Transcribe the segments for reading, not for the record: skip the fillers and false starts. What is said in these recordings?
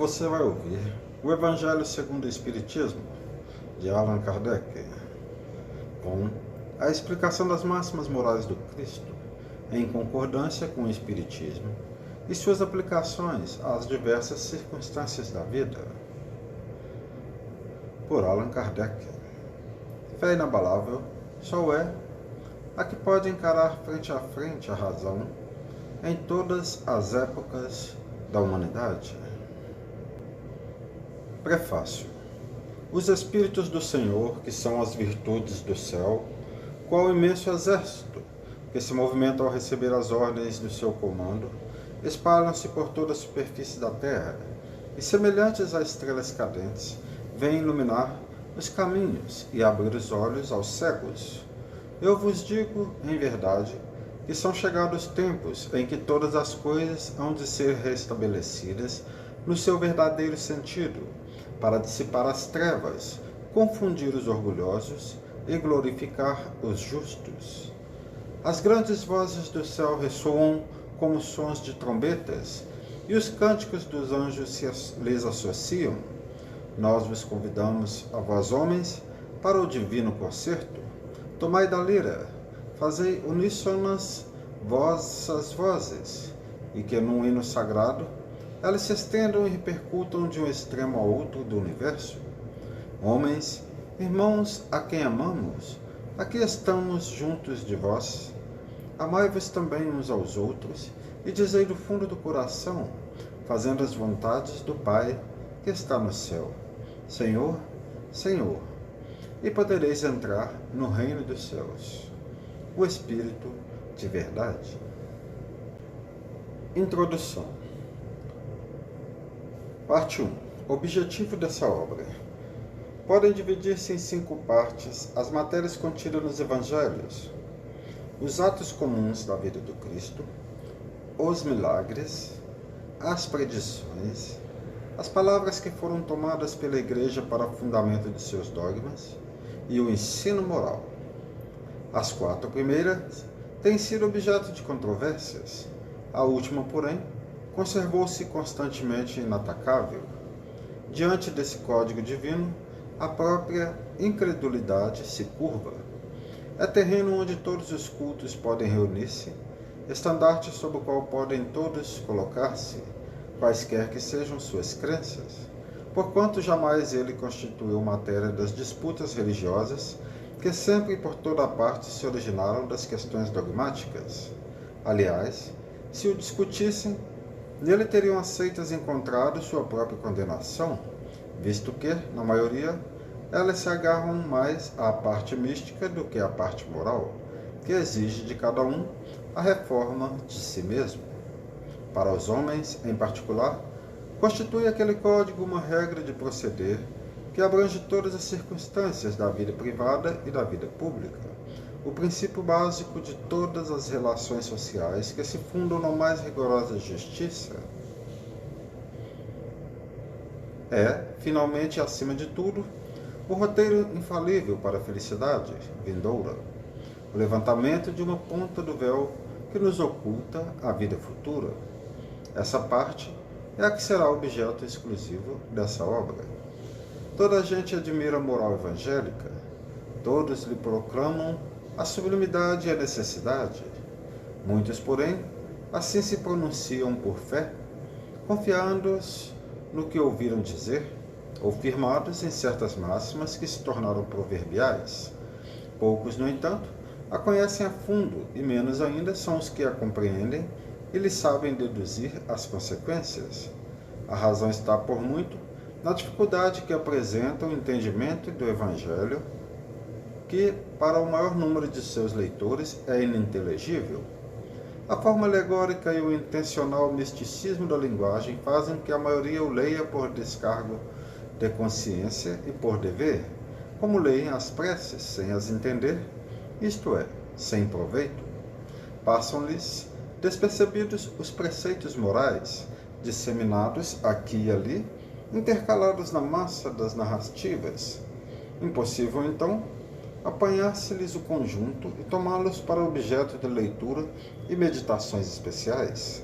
Você vai ouvir o Evangelho segundo o Espiritismo, de Allan Kardec, com a explicação das máximas morais do Cristo, em concordância com o Espiritismo e suas aplicações às diversas circunstâncias da vida. Por Allan Kardec. Fé inabalável só é a que pode encarar frente a frente a razão em todas as épocas da humanidade. Prefácio. Os Espíritos do Senhor, que são as virtudes do céu, qual imenso exército, que se movimenta ao receber as ordens do seu comando, espalham-se por toda a superfície da terra, e semelhantes a estrelas cadentes, vêm iluminar os caminhos e abrir os olhos aos cegos. Eu vos digo, em verdade, que são chegados tempos em que todas as coisas hão de ser restabelecidas no seu verdadeiro sentido, para dissipar as trevas, confundir os orgulhosos e glorificar os justos. As grandes vozes do céu ressoam como sons de trombetas, e os cânticos dos anjos lhes associam. Nós vos convidamos, a vós homens, para o divino concerto. Tomai da lira, fazei uníssonas vossas vozes, e que num hino sagrado elas se estendam e repercutam de um extremo ao outro do universo. Homens, irmãos a quem amamos, aqui estamos juntos de vós. Amai-vos também uns aos outros, e dizei do fundo do coração, fazendo as vontades do Pai que está no céu: Senhor, Senhor, e podereis entrar no reino dos céus. O Espírito de verdade. Introdução. Parte 1. Objetivo dessa obra. Podem dividir-se em 5 partes as matérias contidas nos Evangelhos: os atos comuns da vida do Cristo, os milagres, as predições, as palavras que foram tomadas pela Igreja para o fundamento de seus dogmas e o ensino moral. As 4 primeiras têm sido objeto de controvérsias. A última, porém, conservou-se constantemente inatacável. Diante desse código divino, a própria incredulidade se curva. É terreno onde todos os cultos podem reunir-se, estandarte sob o qual podem todos colocar-se, quaisquer que sejam suas crenças, porquanto jamais ele constituiu matéria das disputas religiosas que sempre e por toda a parte se originaram das questões dogmáticas. Aliás, se o discutissem, nele teriam aceitas encontrado sua própria condenação, visto que, na maioria, elas se agarram mais à parte mística do que à parte moral, que exige de cada um a reforma de si mesmo. Para os homens, em particular, constitui aquele código uma regra de proceder que abrange todas as circunstâncias da vida privada e da vida pública, o princípio básico de todas as relações sociais que se fundam na mais rigorosa justiça. É, finalmente, acima de tudo, o roteiro infalível para a felicidade vindoura, o levantamento de uma ponta do véu que nos oculta a vida futura. Essa parte é a que será objeto exclusivo dessa obra. Toda a gente admira a moral evangélica, todos lhe proclamam a sublimidade e a necessidade. Muitos, porém, assim se pronunciam por fé, confiando-os no que ouviram dizer, ou firmados em certas máximas que se tornaram proverbiais. Poucos, no entanto, a conhecem a fundo, e menos ainda são os que a compreendem e lhe sabem deduzir as consequências. A razão está, por muito, na dificuldade que apresenta o entendimento do Evangelho, que, para o maior número de seus leitores, é ininteligível. A forma alegórica e o intencional misticismo da linguagem fazem que a maioria o leia por descargo de consciência e por dever, como leem as preces sem as entender, isto é, sem proveito. Passam-lhes despercebidos os preceitos morais, disseminados aqui e ali, intercalados na massa das narrativas. Impossível, então, apanhar-se-lhes o conjunto e tomá-los para objeto de leitura e meditações especiais.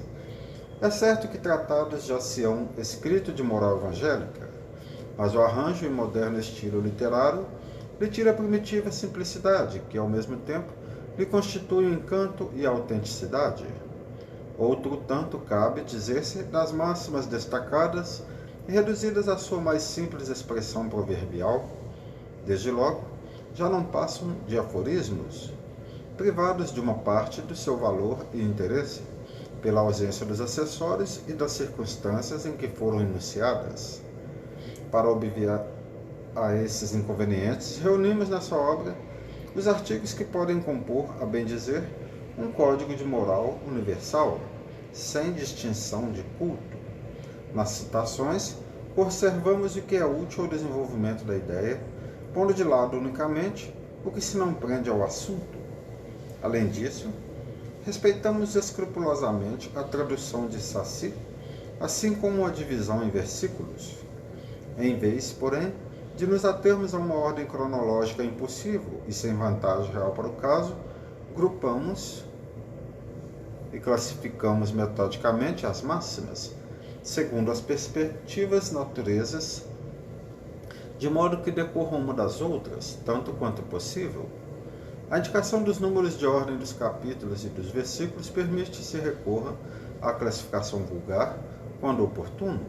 É certo que tratados já se hão escrito de moral evangélica, mas o arranjo em moderno estilo literário lhe tira a primitiva simplicidade, que ao mesmo tempo lhe constitui o encanto e a autenticidade. Outro tanto cabe dizer-se das máximas destacadas e reduzidas à sua mais simples expressão proverbial. Desde logo, já não passam de aforismos, privados de uma parte do seu valor e interesse, pela ausência dos acessórios e das circunstâncias em que foram enunciadas. Para obviar a esses inconvenientes, reunimos nessa obra os artigos que podem compor, a bem dizer, um código de moral universal, sem distinção de culto. Nas citações, observamos o que é útil ao desenvolvimento da ideia, pondo de lado unicamente o que se não prende ao assunto. Além disso, respeitamos escrupulosamente a tradução de Saci, assim como a divisão em versículos. Em vez, porém, de nos atermos a uma ordem cronológica impossível e sem vantagem real para o caso, grupamos e classificamos metodicamente as máximas, segundo as perspectivas naturezas, de modo que decorram uma das outras, tanto quanto possível. A indicação dos números de ordem dos capítulos e dos versículos permite que se recorra à classificação vulgar, quando oportuno.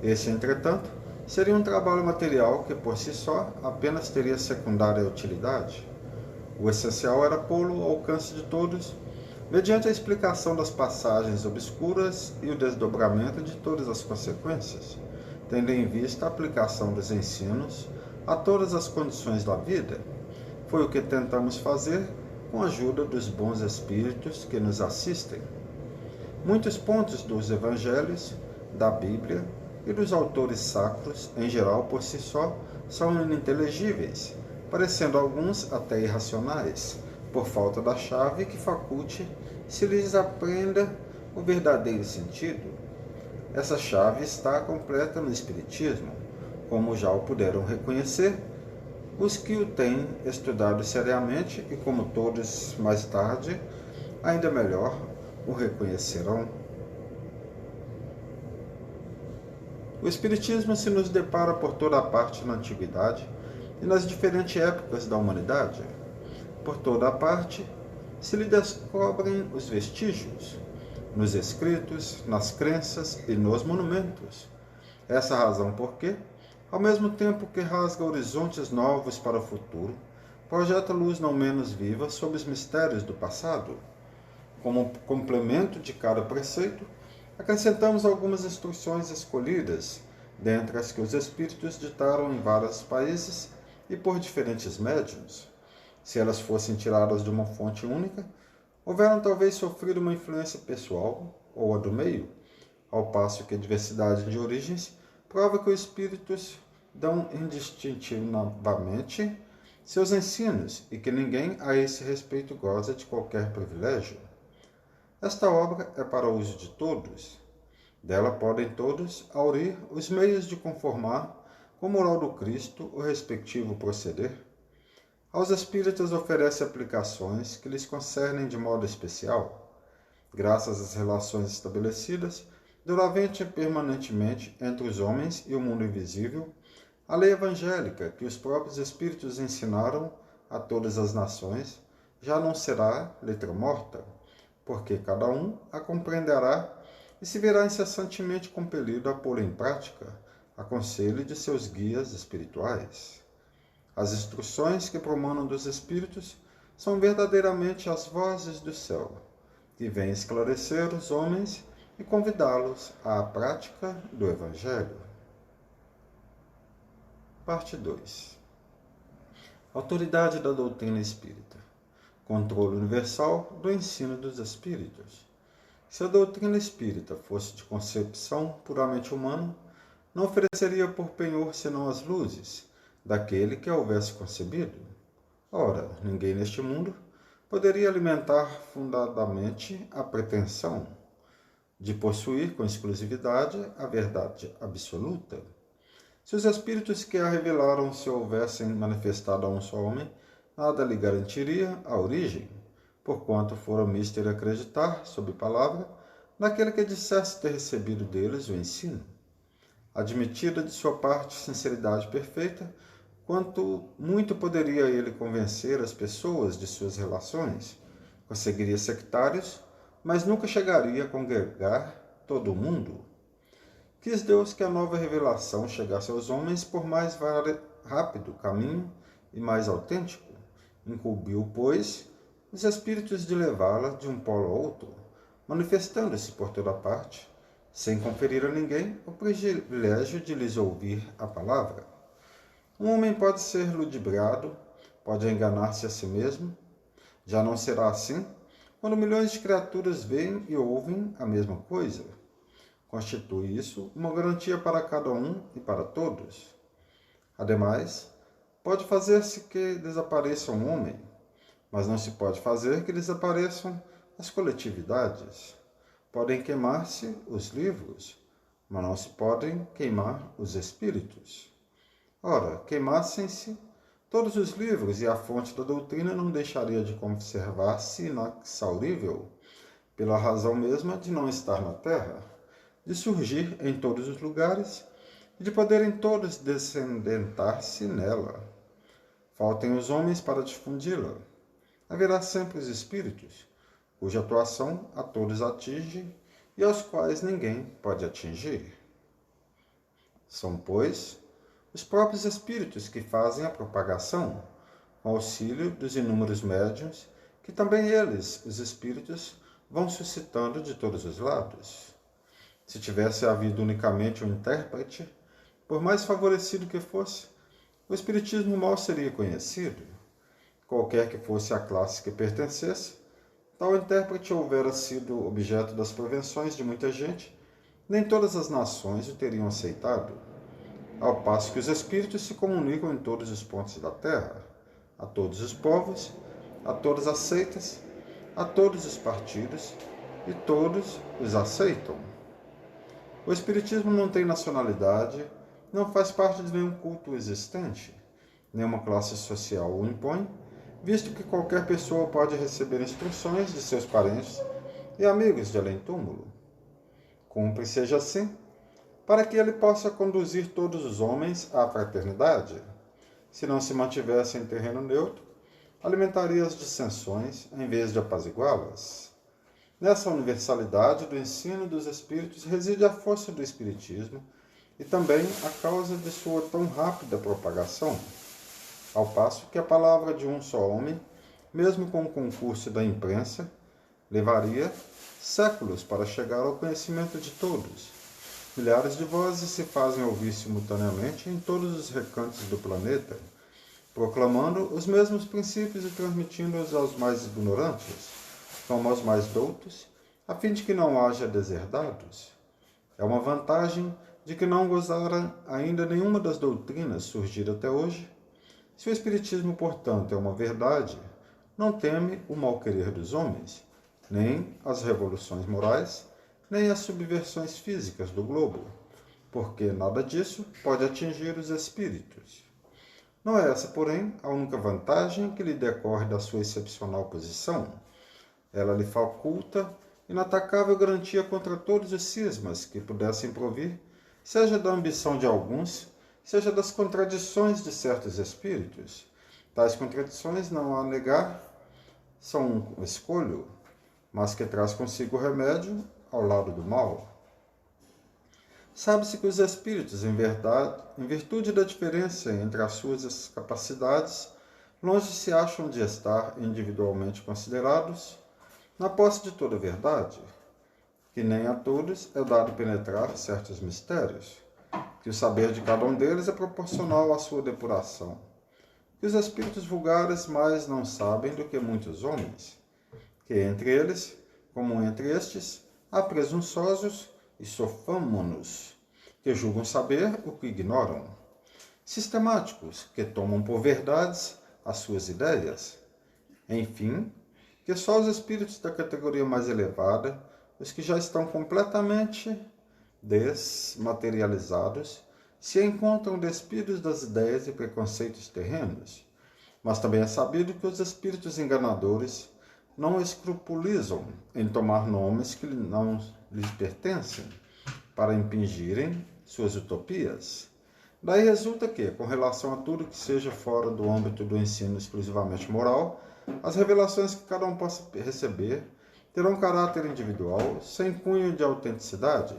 Esse, entretanto, seria um trabalho material que, por si só, apenas teria secundária utilidade. O essencial era pô-lo ao alcance de todos, mediante a explicação das passagens obscuras e o desdobramento de todas as consequências, tendo em vista a aplicação dos ensinos a todas as condições da vida. Foi o que tentamos fazer com a ajuda dos bons espíritos que nos assistem. Muitos pontos dos evangelhos, da Bíblia e dos autores sacros, em geral por si só, são ininteligíveis, parecendo alguns até irracionais, por falta da chave que faculte se lhes aprenda o verdadeiro sentido. Essa chave está completa no Espiritismo, como já o puderam reconhecer os que o têm estudado seriamente e, como todos mais tarde, ainda melhor o reconhecerão. O Espiritismo se nos depara por toda a parte na Antiguidade e nas diferentes épocas da humanidade. Por toda a parte se lhe descobrem os vestígios, nos escritos, nas crenças e nos monumentos. Essa é a razão porque, ao mesmo tempo que rasga horizontes novos para o futuro, projeta luz não menos viva sobre os mistérios do passado. Como complemento de cada preceito, acrescentamos algumas instruções escolhidas, dentre as que os espíritos ditaram em vários países e por diferentes médiuns. Se elas fossem tiradas de uma fonte única, houveram talvez sofrido uma influência pessoal ou a do meio, ao passo que a diversidade de origens prova que os espíritos dão indistintivamente seus ensinos e que ninguém a esse respeito goza de qualquer privilégio. Esta obra é para o uso de todos. Dela podem todos aurir os meios de conformar com a moral do Cristo o respectivo proceder. Aos espíritas oferece aplicações que lhes concernem de modo especial, graças às relações estabelecidas duravente e permanentemente entre os homens e o mundo invisível, a lei evangélica que os próprios espíritos ensinaram a todas as nações já não será letra morta, porque cada um a compreenderá e se verá incessantemente compelido a pô-la em prática, a conselho de seus guias espirituais. As instruções que promanam dos espíritos são verdadeiramente as vozes do céu, que vêm esclarecer os homens e convidá-los à prática do Evangelho. Parte 2. Autoridade da doutrina espírita. Controle universal do ensino dos espíritos. Se a doutrina espírita fosse de concepção puramente humana, não ofereceria por penhor senão as luzes daquele que a houvesse concebido. Ora, ninguém neste mundo poderia alimentar fundadamente a pretensão de possuir com exclusividade a verdade absoluta. Se os espíritos que a revelaram se houvessem manifestado a um só homem, nada lhe garantiria a origem, porquanto fora mister acreditar, sob palavra, naquele que dissesse ter recebido deles o ensino. Admitida de sua parte sinceridade perfeita, quanto muito poderia ele convencer as pessoas de suas relações, conseguiria sectários, mas nunca chegaria a congregar todo o mundo. Quis Deus que a nova revelação chegasse aos homens por mais rápido caminho e mais autêntico. Incumbiu, pois, os espíritos de levá-la de um polo a outro, manifestando-se por toda parte, sem conferir a ninguém o privilégio de lhes ouvir a palavra. Um homem pode ser ludibriado, pode enganar-se a si mesmo. Já não será assim quando milhões de criaturas veem e ouvem a mesma coisa. Constitui isso uma garantia para cada um e para todos. Ademais, pode fazer-se que desapareça um homem, mas não se pode fazer que desapareçam as coletividades. Podem queimar-se os livros, mas não se podem queimar os espíritos. Ora, queimassem-se todos os livros e a fonte da doutrina não deixaria de conservar-se inexaurível, pela razão mesma de não estar na terra, de surgir em todos os lugares e de poderem todos descendentar-se nela. Faltem os homens para difundi-la. Haverá sempre os espíritos, cuja atuação a todos atinge e aos quais ninguém pode atingir. São, pois, os próprios espíritos que fazem a propagação, com auxílio dos inúmeros médiuns, que também eles, os espíritos, vão suscitando de todos os lados. Se tivesse havido unicamente um intérprete, por mais favorecido que fosse, o espiritismo mal seria conhecido. Qualquer que fosse a classe que pertencesse, tal intérprete houvera sido objeto das prevenções de muita gente, nem todas as nações o teriam aceitado, ao passo que os espíritos se comunicam em todos os pontos da terra, a todos os povos, a todas as seitas, a todos os partidos, e todos os aceitam. O espiritismo não tem nacionalidade, não faz parte de nenhum culto existente, nenhuma classe social o impõe, visto que qualquer pessoa pode receber instruções de seus parentes e amigos de além-túmulo. Cumpre seja assim, para que ele possa conduzir todos os homens à fraternidade. Se não se mantivesse em terreno neutro, alimentaria as dissensões em vez de apaziguá-las. Nessa universalidade do ensino dos espíritos reside a força do espiritismo e também a causa de sua tão rápida propagação, ao passo que a palavra de um só homem, mesmo com o concurso da imprensa, levaria séculos para chegar ao conhecimento de todos. Milhares de vozes se fazem ouvir simultaneamente em todos os recantos do planeta, proclamando os mesmos princípios e transmitindo-os aos mais ignorantes, como aos mais doutos, a fim de que não haja deserdados. É uma vantagem de que não gozara ainda nenhuma das doutrinas surgidas até hoje. Se o Espiritismo, portanto, é uma verdade, não teme o mal-querer dos homens, nem as revoluções morais, nem as subversões físicas do globo, porque nada disso pode atingir os espíritos. Não é essa, porém, a única vantagem que lhe decorre da sua excepcional posição. Ela lhe faculta inatacável garantia contra todos os cismas que pudessem provir, seja da ambição de alguns, seja das contradições de certos espíritos. Tais contradições, não há a negar, são um escolho, mas que traz consigo o remédio ao lado do mal. Sabe-se que os espíritos, em virtude da diferença entre as suas capacidades, longe se acham de estar individualmente considerados na posse de toda a verdade, que nem a todos é dado penetrar certos mistérios, que o saber de cada um deles é proporcional à sua depuração, que os espíritos vulgares mais não sabem do que muitos homens, que entre eles, como entre estes, há presunçosos e sofâmonos, que julgam saber o que ignoram, sistemáticos, que tomam por verdades as suas ideias, enfim, que só os espíritos da categoria mais elevada, os que já estão completamente desmaterializados, se encontram despidos das ideias e preconceitos terrenos. Mas também é sabido que os espíritos enganadores não escrupulizam em tomar nomes que não lhes pertencem para impingirem suas utopias. Daí resulta que, com relação a tudo que seja fora do âmbito do ensino exclusivamente moral, as revelações que cada um possa receber terão caráter individual, sem cunho de autenticidade,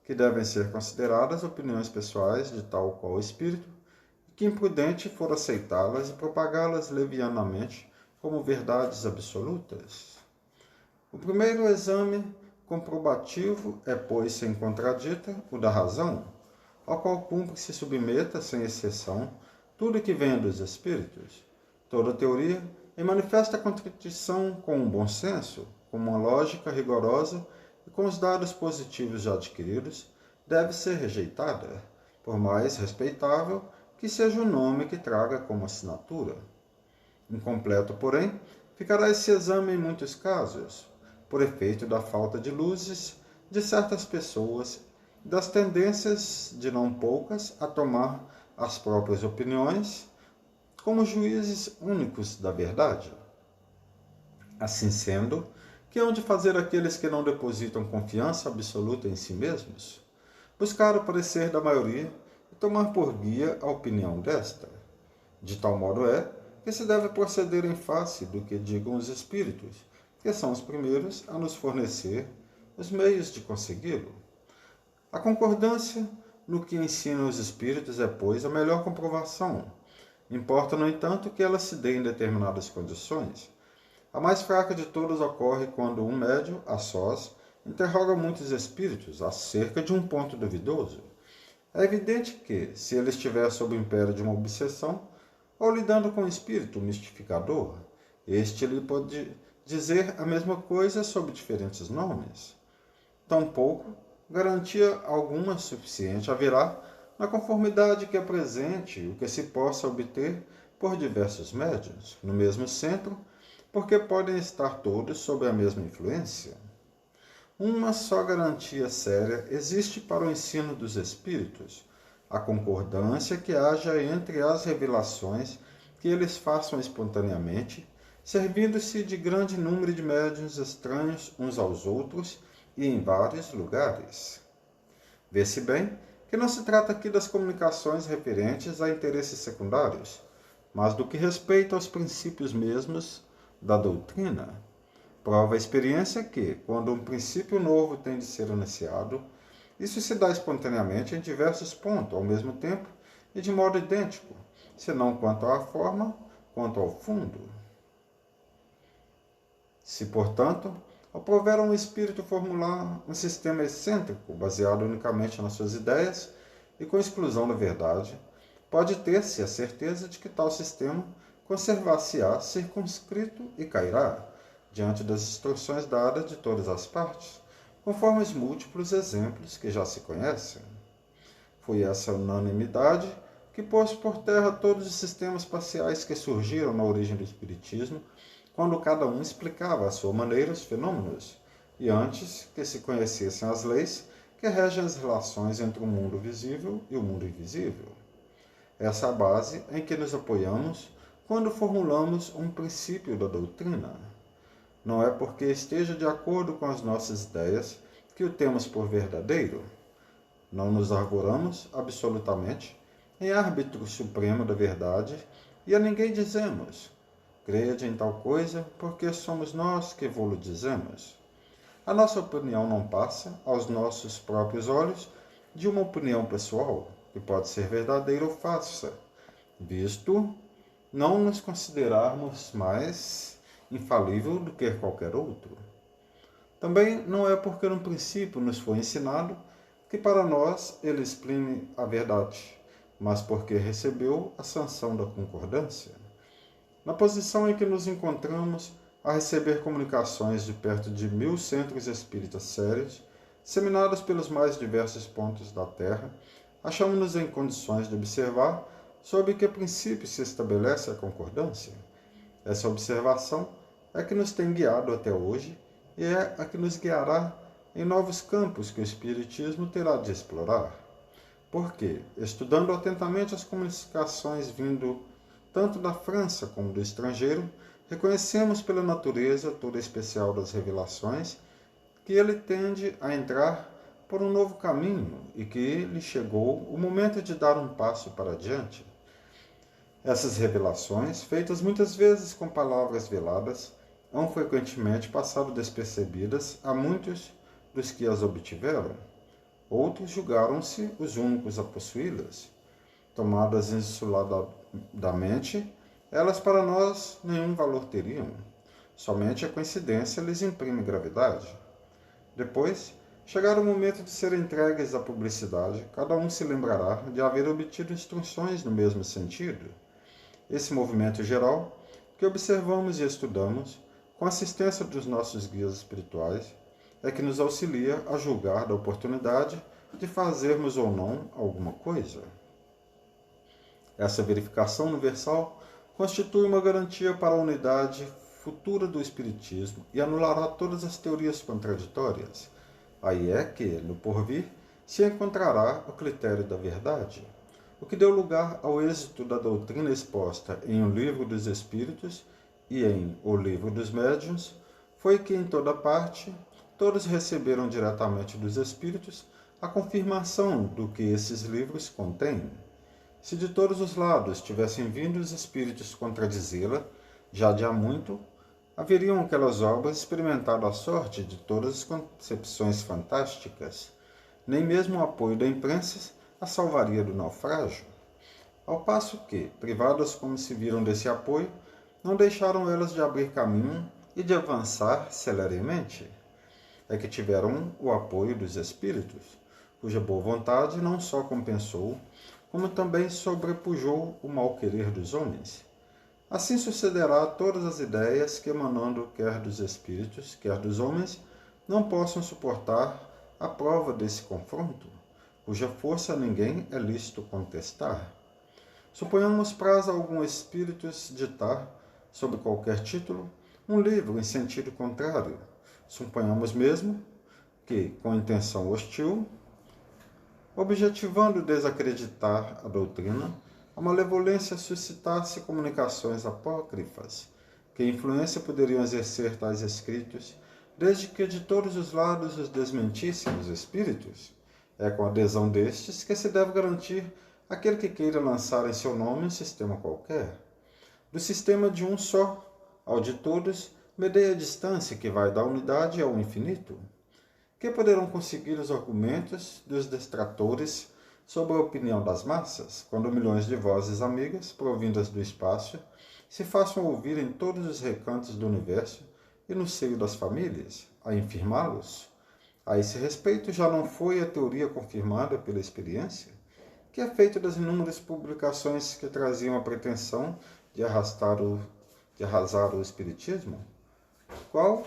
que devem ser consideradas opiniões pessoais de tal qual espírito, e que imprudente for aceitá-las e propagá-las levianamente como verdades absolutas. O primeiro exame comprobativo é, pois, sem contradita, o da razão, ao qual cumpre se submeta, sem exceção, tudo que vem dos espíritos. Toda teoria, em manifesta contradição com o bom senso, com uma lógica rigorosa e com os dados positivos já adquiridos, deve ser rejeitada, por mais respeitável que seja o nome que traga como assinatura. Incompleto, porém, ficará esse exame em muitos casos, por efeito da falta de luzes de certas pessoas e das tendências de não poucas a tomar as próprias opiniões como juízes únicos da verdade. Assim sendo, que hão de fazer aqueles que não depositam confiança absoluta em si mesmos? Buscar o parecer da maioria e tomar por guia a opinião desta. De tal modo é que se deve proceder em face do que digam os espíritos, que são os primeiros a nos fornecer os meios de consegui-lo. A concordância no que ensinam os espíritos é, pois, a melhor comprovação. Importa, no entanto, que ela se dê em determinadas condições. A mais fraca de todas ocorre quando um médium, a sós, interroga muitos espíritos acerca de um ponto duvidoso. É evidente que, se ele estiver sob o império de uma obsessão, ou lidando com um espírito mistificador, este lhe pode dizer a mesma coisa sob diferentes nomes. Tampouco garantia alguma suficiente haverá na conformidade que apresente o que se possa obter por diversos médiuns, no mesmo centro, porque podem estar todos sob a mesma influência. Uma só garantia séria existe para o ensino dos espíritos: a concordância que haja entre as revelações que eles façam espontaneamente, servindo-se de grande número de médiuns estranhos uns aos outros e em vários lugares. Vê-se bem que não se trata aqui das comunicações referentes a interesses secundários, mas do que respeita aos princípios mesmos da doutrina. Prova a experiência que, quando um princípio novo tem de ser anunciado, isso se dá espontaneamente em diversos pontos, ao mesmo tempo e de modo idêntico, se não quanto à forma, quanto ao fundo. Se, portanto, aprover a um espírito formular um sistema excêntrico, baseado unicamente nas suas ideias e com exclusão da verdade, pode ter-se a certeza de que tal sistema conservar-se-á circunscrito e cairá, diante das instruções dadas de todas as partes, conforme os múltiplos exemplos que já se conhecem. Foi essa unanimidade que pôs por terra todos os sistemas parciais que surgiram na origem do Espiritismo, quando cada um explicava à sua maneira os fenômenos, e antes que se conhecessem as leis que regem as relações entre o mundo visível e o mundo invisível. Essa é a base em que nos apoiamos quando formulamos um princípio da doutrina. Não é porque esteja de acordo com as nossas ideias que o temos por verdadeiro. Não nos arvoramos absolutamente em árbitro supremo da verdade e a ninguém dizemos: crede em tal coisa, porque somos nós que vô-lo dizemos. A nossa opinião não passa, aos nossos próprios olhos, de uma opinião pessoal, que pode ser verdadeira ou falsa, visto não nos considerarmos mais infalível do que qualquer outro. Também não é porque no princípio nos foi ensinado que para nós ele exprime a verdade, mas porque recebeu a sanção da concordância. Na posição em que nos encontramos a receber comunicações de perto de 1000 centros espíritas sérios, disseminados pelos mais diversos pontos da Terra, achamos-nos em condições de observar sob que princípio se estabelece a concordância. Essa observação é que nos tem guiado até hoje e é a que nos guiará em novos campos que o Espiritismo terá de explorar. Porque, estudando atentamente as comunicações vindo tanto da França como do estrangeiro, reconhecemos pela natureza toda especial das revelações que ele tende a entrar por um novo caminho e que lhe chegou o momento de dar um passo para adiante. Essas revelações, feitas muitas vezes com palavras veladas, hão frequentemente passado despercebidas a muitos dos que as obtiveram. Outros julgaram-se os únicos a possuí-las. Tomadas isoladamente, elas para nós nenhum valor teriam. Somente a coincidência lhes imprime gravidade. Depois, chegar o momento de serem entregues à publicidade, cada um se lembrará de haver obtido instruções no mesmo sentido. Esse movimento geral, que observamos e estudamos, com assistência dos nossos guias espirituais, é que nos auxilia a julgar da oportunidade de fazermos ou não alguma coisa. Essa verificação universal constitui uma garantia para a unidade futura do Espiritismo e anulará todas as teorias contraditórias. Aí é que, no porvir, se encontrará o critério da verdade, o que deu lugar ao êxito da doutrina exposta em O Livro dos Espíritos e em O Livro dos Médiuns, foi que em toda parte todos receberam diretamente dos Espíritos a confirmação do que esses livros contêm. Se de todos os lados tivessem vindo os Espíritos contradizê-la, já de há muito, haveriam aquelas obras experimentado a sorte de todas as concepções fantásticas. Nem mesmo o apoio da imprensa a salvaria do naufrágio. Ao passo que, privadas como se viram desse apoio, não deixaram elas de abrir caminho e de avançar celeremente. É que tiveram o apoio dos Espíritos, cuja boa vontade não só compensou, como também sobrepujou o mal-querer dos homens. Assim sucederá a todas as ideias que, emanando quer dos Espíritos, quer dos homens, não possam suportar a prova desse confronto, cuja força ninguém é lícito contestar. Suponhamos prazo algum Espíritos ditar, sob qualquer título, um livro em sentido contrário. Suponhamos mesmo que, com intenção hostil, objetivando desacreditar a doutrina, a malevolência suscitasse comunicações apócrifas. Que influência poderiam exercer tais escritos, desde que de todos os lados os desmentissem os espíritos? É com a adesão destes que se deve garantir aquele que queira lançar em seu nome um sistema qualquer. Do sistema de um só ao de todos, medei a distância que vai da unidade ao infinito. Que poderão conseguir os argumentos dos detratores sobre a opinião das massas, quando milhões de vozes amigas, provindas do espaço, se façam ouvir em todos os recantos do universo e no seio das famílias, a infirmá-los? A esse respeito já não foi a teoria confirmada pela experiência, que é feita das inúmeras publicações que traziam a pretensão de arrasar o espiritismo? Qual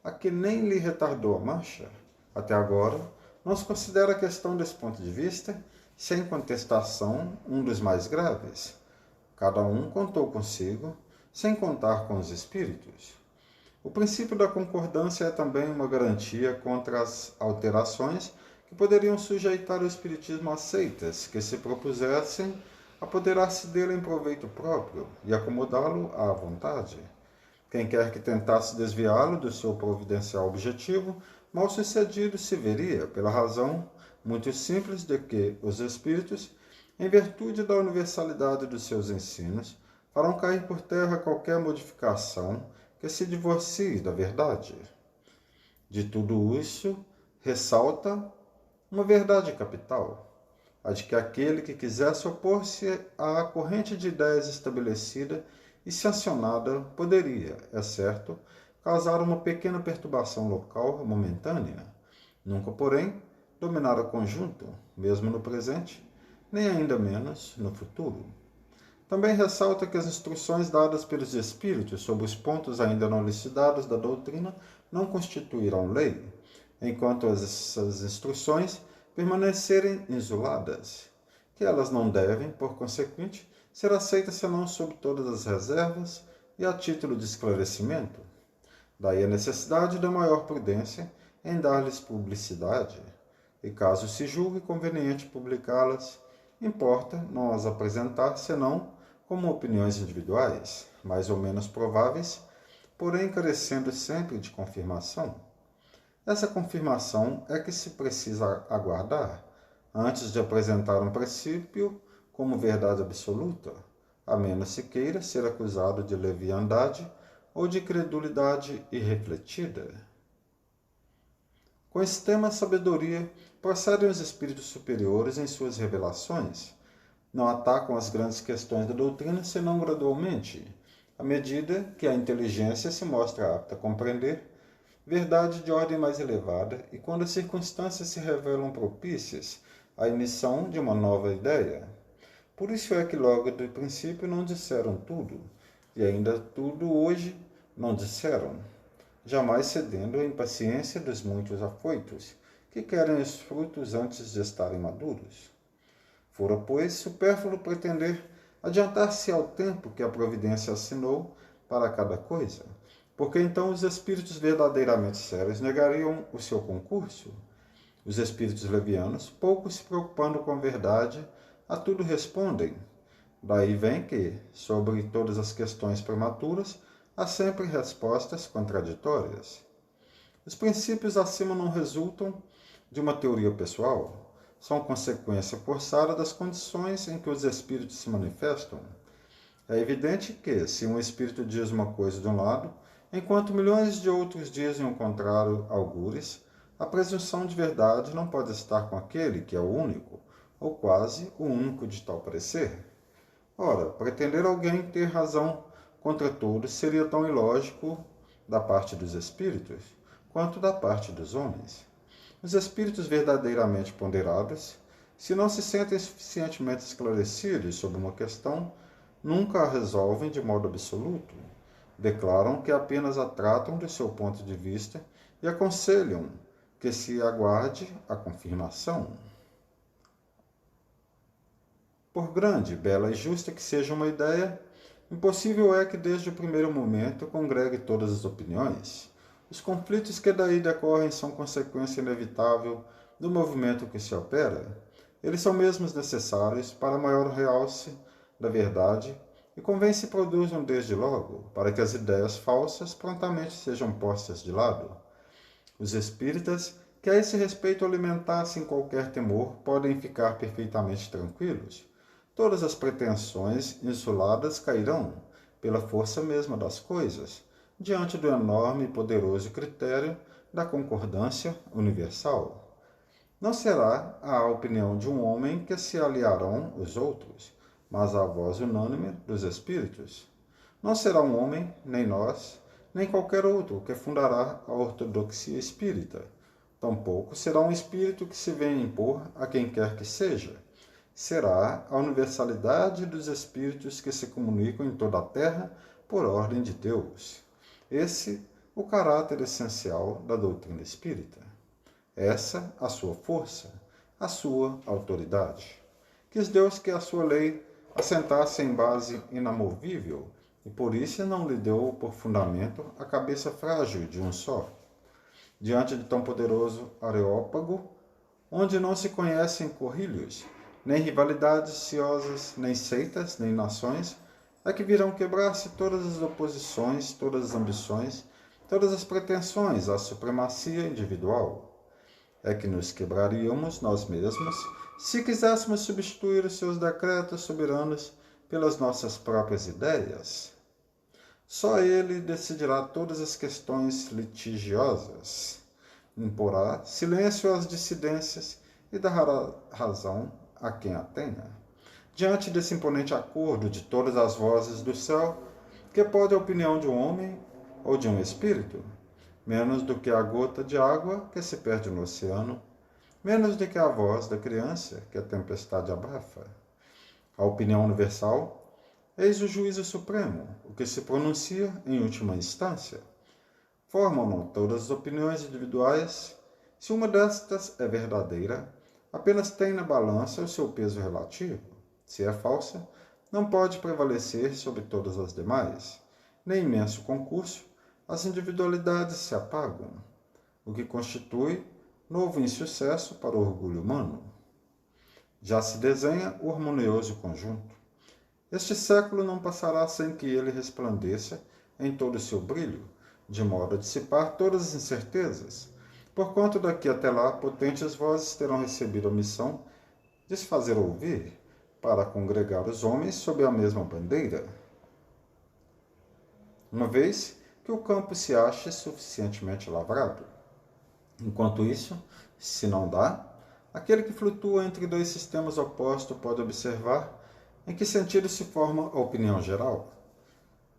a que nem lhe retardou a marcha? Até agora, não se considera a questão desse ponto de vista, sem contestação, um dos mais graves. Cada um contou consigo, sem contar com os espíritos. O princípio da concordância é também uma garantia contra as alterações que poderiam sujeitar o espiritismo a seitas que se propusessem apoderar-se dele em proveito próprio e acomodá-lo à vontade. Quem quer que tentasse desviá-lo do seu providencial objetivo, mal sucedido se veria, pela razão muito simples de que os espíritos, em virtude da universalidade dos seus ensinos, farão cair por terra qualquer modificação que se divorcie da verdade. De tudo isso, ressalta uma verdade capital, a de que aquele que quisesse opor-se à corrente de ideias estabelecida e sancionada poderia, é certo, causar uma pequena perturbação local momentânea, nunca, porém, dominar o conjunto, mesmo no presente, nem ainda menos no futuro. Também ressalta que as instruções dadas pelos Espíritos sobre os pontos ainda não elucidados da doutrina não constituirão lei, enquanto essas instruções permanecerem isoladas, que elas não devem, por consequente, ser aceitas senão sob todas as reservas e a título de esclarecimento. Daí a necessidade da maior prudência em dar-lhes publicidade, e caso se julgue conveniente publicá-las, importa não as apresentar senão como opiniões individuais, mais ou menos prováveis, porém carecendo sempre de confirmação. Essa confirmação é que se precisa aguardar antes de apresentar um princípio como verdade absoluta, a menos se queira ser acusado de leviandade ou de credulidade irrefletida. Com extrema sabedoria, procedem os espíritos superiores em suas revelações. Não atacam as grandes questões da doutrina senão gradualmente, à medida que a inteligência se mostra apta a compreender verdade de ordem mais elevada e quando as circunstâncias se revelam propícias à emissão de uma nova ideia. Por isso é que logo do princípio não disseram tudo, e ainda tudo hoje não disseram, jamais cedendo à impaciência dos muitos afoitos, que querem os frutos antes de estarem maduros. Fora, pois, supérfluo pretender adiantar-se ao tempo que a providência assinou para cada coisa, porque então os espíritos verdadeiramente sérios negariam o seu concurso. Os espíritos levianos, pouco se preocupando com a verdade, a tudo respondem. Daí vem que, sobre todas as questões prematuras, há sempre respostas contraditórias. Os princípios acima não resultam de uma teoria pessoal, são consequência forçada das condições em que os espíritos se manifestam. É evidente que, se um espírito diz uma coisa de um lado, enquanto milhões de outros dizem o contrário algures, a presunção de verdade não pode estar com aquele que é o único, ou quase o único de tal parecer. Ora, pretender alguém ter razão contra todos seria tão ilógico da parte dos espíritos, quanto da parte dos homens. Os espíritos verdadeiramente ponderados, se não se sentem suficientemente esclarecidos sobre uma questão, nunca a resolvem de modo absoluto. Declaram que apenas a tratam do seu ponto de vista e aconselham que se aguarde a confirmação. Por grande, bela e justa que seja uma ideia, impossível é que desde o primeiro momento congregue todas as opiniões. Os conflitos que daí decorrem são consequência inevitável do movimento que se opera. Eles são mesmos necessários para maior realce da verdade e convém se produzam desde logo, para que as ideias falsas prontamente sejam postas de lado. Os espíritas, que a esse respeito alimentassem qualquer temor, podem ficar perfeitamente tranquilos. Todas as pretensões insuladas cairão, pela força mesma das coisas, diante do enorme e poderoso critério da concordância universal. Não será à opinião de um homem que se aliarão os outros, mas à voz unânime dos espíritos. Não será um homem, nem nós, nem qualquer outro que fundará a ortodoxia espírita. Tampouco será um espírito que se venha impor a quem quer que seja. Será a universalidade dos espíritos que se comunicam em toda a terra por ordem de Deus. Esse o caráter essencial da doutrina espírita. Essa a sua força, a sua autoridade. Quis Deus que a sua lei assentasse em base inamovível, e por isso não lhe deu por fundamento a cabeça frágil de um só. Diante de tão poderoso areópago, onde não se conhecem corrilhos, nem rivalidades ciosas, nem seitas, nem nações, é que virão quebrar-se todas as oposições, todas as ambições, todas as pretensões à supremacia individual. É que nos quebraríamos nós mesmos se quiséssemos substituir os seus decretos soberanos pelas nossas próprias ideias. Só ele decidirá todas as questões litigiosas, imporá silêncio às dissidências e dará razão a quem a tenha. Diante desse imponente acordo de todas as vozes do céu, que pode a opinião de um homem ou de um espírito? Menos do que a gota de água que se perde no oceano, menos do que a voz da criança que a tempestade abafa. A opinião universal, eis o juízo supremo, o que se pronuncia em última instância. Formam-no todas as opiniões individuais. Se uma destas é verdadeira, apenas tem na balança o seu peso relativo. Se é falsa, não pode prevalecer sobre todas as demais. Nem imenso concurso, as individualidades se apagam, o que constitui novo insucesso para o orgulho humano. Já se desenha o harmonioso conjunto. Este século não passará sem que ele resplandeça em todo o seu brilho, de modo a dissipar todas as incertezas. Porquanto daqui até lá, potentes vozes terão recebido a missão de se fazer ouvir, para congregar os homens sob a mesma bandeira. Uma vez que o campo se ache suficientemente lavrado. Enquanto isso, se não dá, aquele que flutua entre dois sistemas opostos pode observar em que sentido se forma a opinião geral.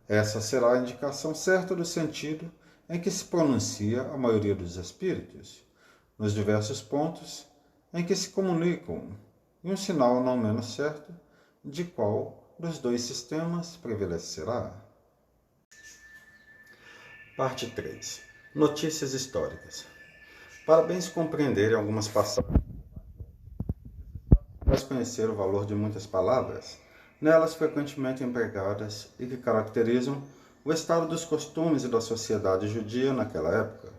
Essa será a indicação certa do sentido em que se pronuncia a maioria dos espíritos, nos diversos pontos em que se comunicam, e um sinal não menos certo de qual dos dois sistemas prevalecerá. Parte 3. Notícias históricas. Para bem se compreenderem algumas passagens, mas conhecer o valor de muitas palavras, nelas frequentemente empregadas e que caracterizam o estado dos costumes e da sociedade judia naquela época.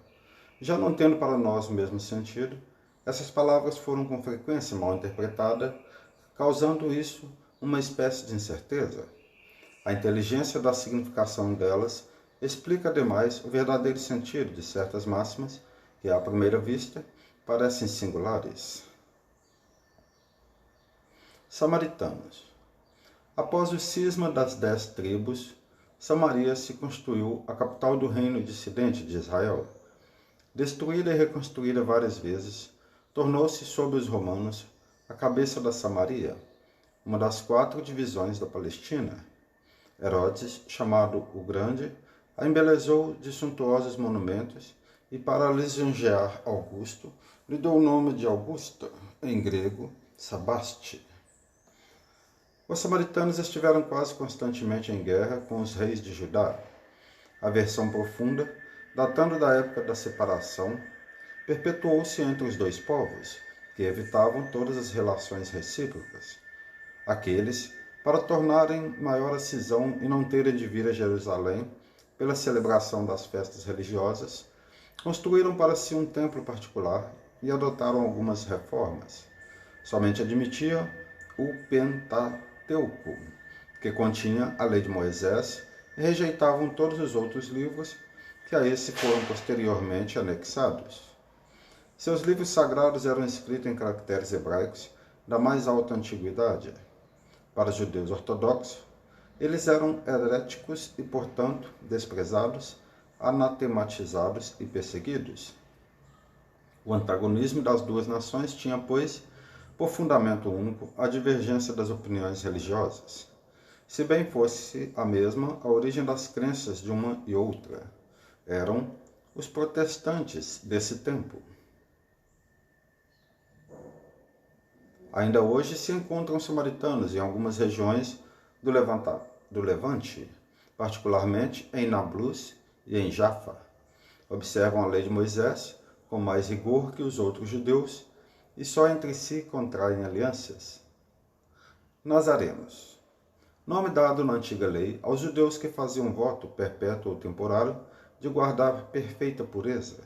Já não tendo para nós o mesmo sentido, essas palavras foram com frequência mal interpretadas, causando isso uma espécie de incerteza. A inteligência da significação delas explica, ademais, o verdadeiro sentido de certas máximas que, à primeira vista, parecem singulares. Samaritanos. Após o cisma das 10 tribos, Samaria se constituiu a capital do reino dissidente de Israel. Destruída e reconstruída várias vezes, tornou-se, sob os romanos, a cabeça da Samaria, uma das 4 divisões da Palestina. Herodes, chamado o Grande, a embelezou de suntuosos monumentos e, para lisonjear Augusto, lhe deu o nome de Augusta, em grego, Sabaste. Os samaritanos estiveram quase constantemente em guerra com os reis de Judá. A aversão profunda, datando da época da separação, perpetuou-se entre os dois povos, que evitavam todas as relações recíprocas. Aqueles, para tornarem maior a cisão e não terem de vir a Jerusalém pela celebração das festas religiosas, construíram para si um templo particular e adotaram algumas reformas. Somente admitia o Pentateuco, que continha a lei de Moisés, e rejeitavam todos os outros livros que a esse foram posteriormente anexados. Seus livros sagrados eram escritos em caracteres hebraicos da mais alta antiguidade. Para os judeus ortodoxos, eles eram heréticos e, portanto, desprezados, anatematizados e perseguidos. O antagonismo das duas nações tinha, pois, por fundamento único a divergência das opiniões religiosas, se bem fosse a mesma a origem das crenças de uma e outra. Eram os protestantes desse tempo. Ainda hoje se encontram samaritanos em algumas regiões do Levante, particularmente em Nablus e em Jaffa. Observam a lei de Moisés com mais rigor que os outros judeus e só entre si contraem alianças. Nazarenos. Nome dado na antiga lei aos judeus que faziam voto perpétuo ou temporário de guardar perfeita pureza.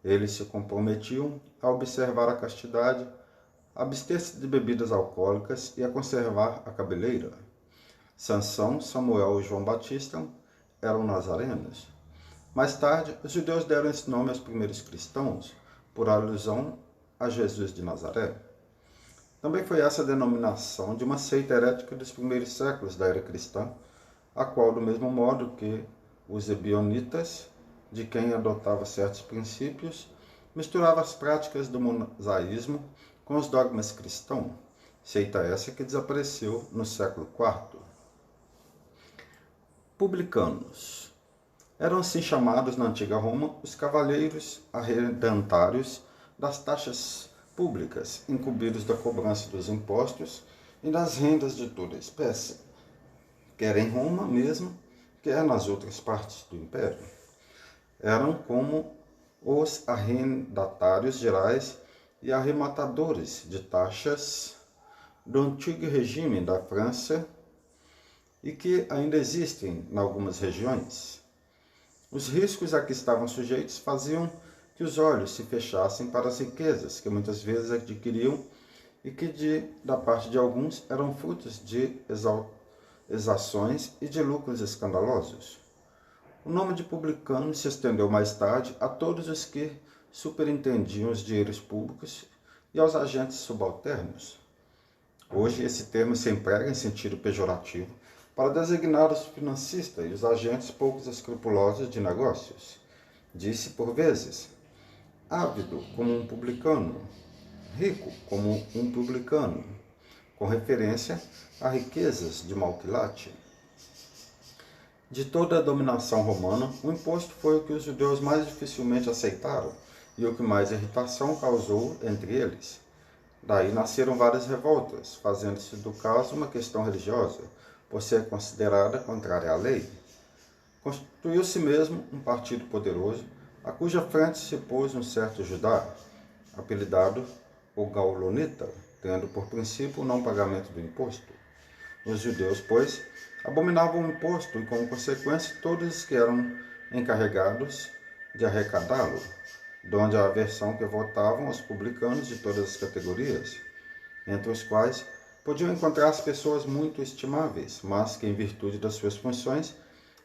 Eles se comprometiam a observar a castidade, abster-se de bebidas alcoólicas e a conservar a cabeleira. Sansão, Samuel e João Batista eram nazarenos. Mais tarde, os judeus deram esse nome aos primeiros cristãos, por alusão a Jesus de Nazaré. Também foi essa a denominação de uma seita herética dos primeiros séculos da era cristã, a qual, do mesmo modo que os ebionitas, de quem adotava certos princípios, misturava as práticas do mosaísmo com os dogmas cristãos, seita essa que desapareceu no século IV. Publicanos. Eram assim chamados na antiga Roma os cavaleiros arrendatários das taxas públicas, incumbidos da cobrança dos impostos e das rendas de toda espécie, quer em Roma mesmo, quer nas outras partes do império. Eram como os arrendatários gerais e arrematadores de taxas do antigo regime da França e que ainda existem em algumas regiões. Os riscos a que estavam sujeitos faziam que os olhos se fechassem para as riquezas que muitas vezes adquiriam e que, da parte de alguns, eram frutos de exações e de lucros escandalosos. O nome de publicano se estendeu mais tarde a todos os que superintendiam os dinheiros públicos e aos agentes subalternos. Hoje, esse termo se emprega em sentido pejorativo para designar os financistas e os agentes poucos escrupulosos de negócios. Disse por vezes, ávido como um publicano, rico como um publicano, com referência a riquezas de mau quilate. De toda a dominação romana, o imposto foi o que os judeus mais dificilmente aceitaram e o que mais irritação causou entre eles. Daí nasceram várias revoltas, fazendo-se do caso uma questão religiosa, por ser considerada contrária à lei. Constituiu-se mesmo um partido poderoso, a cuja frente se pôs um certo Judá, apelidado o Gaulonita, tendo por princípio o não pagamento do imposto. Os judeus, pois, abominavam o imposto e, como consequência, todos os que eram encarregados de arrecadá-lo, donde a aversão que votavam aos publicanos de todas as categorias, entre os quais podiam encontrar-se pessoas muito estimáveis, mas que, em virtude das suas funções,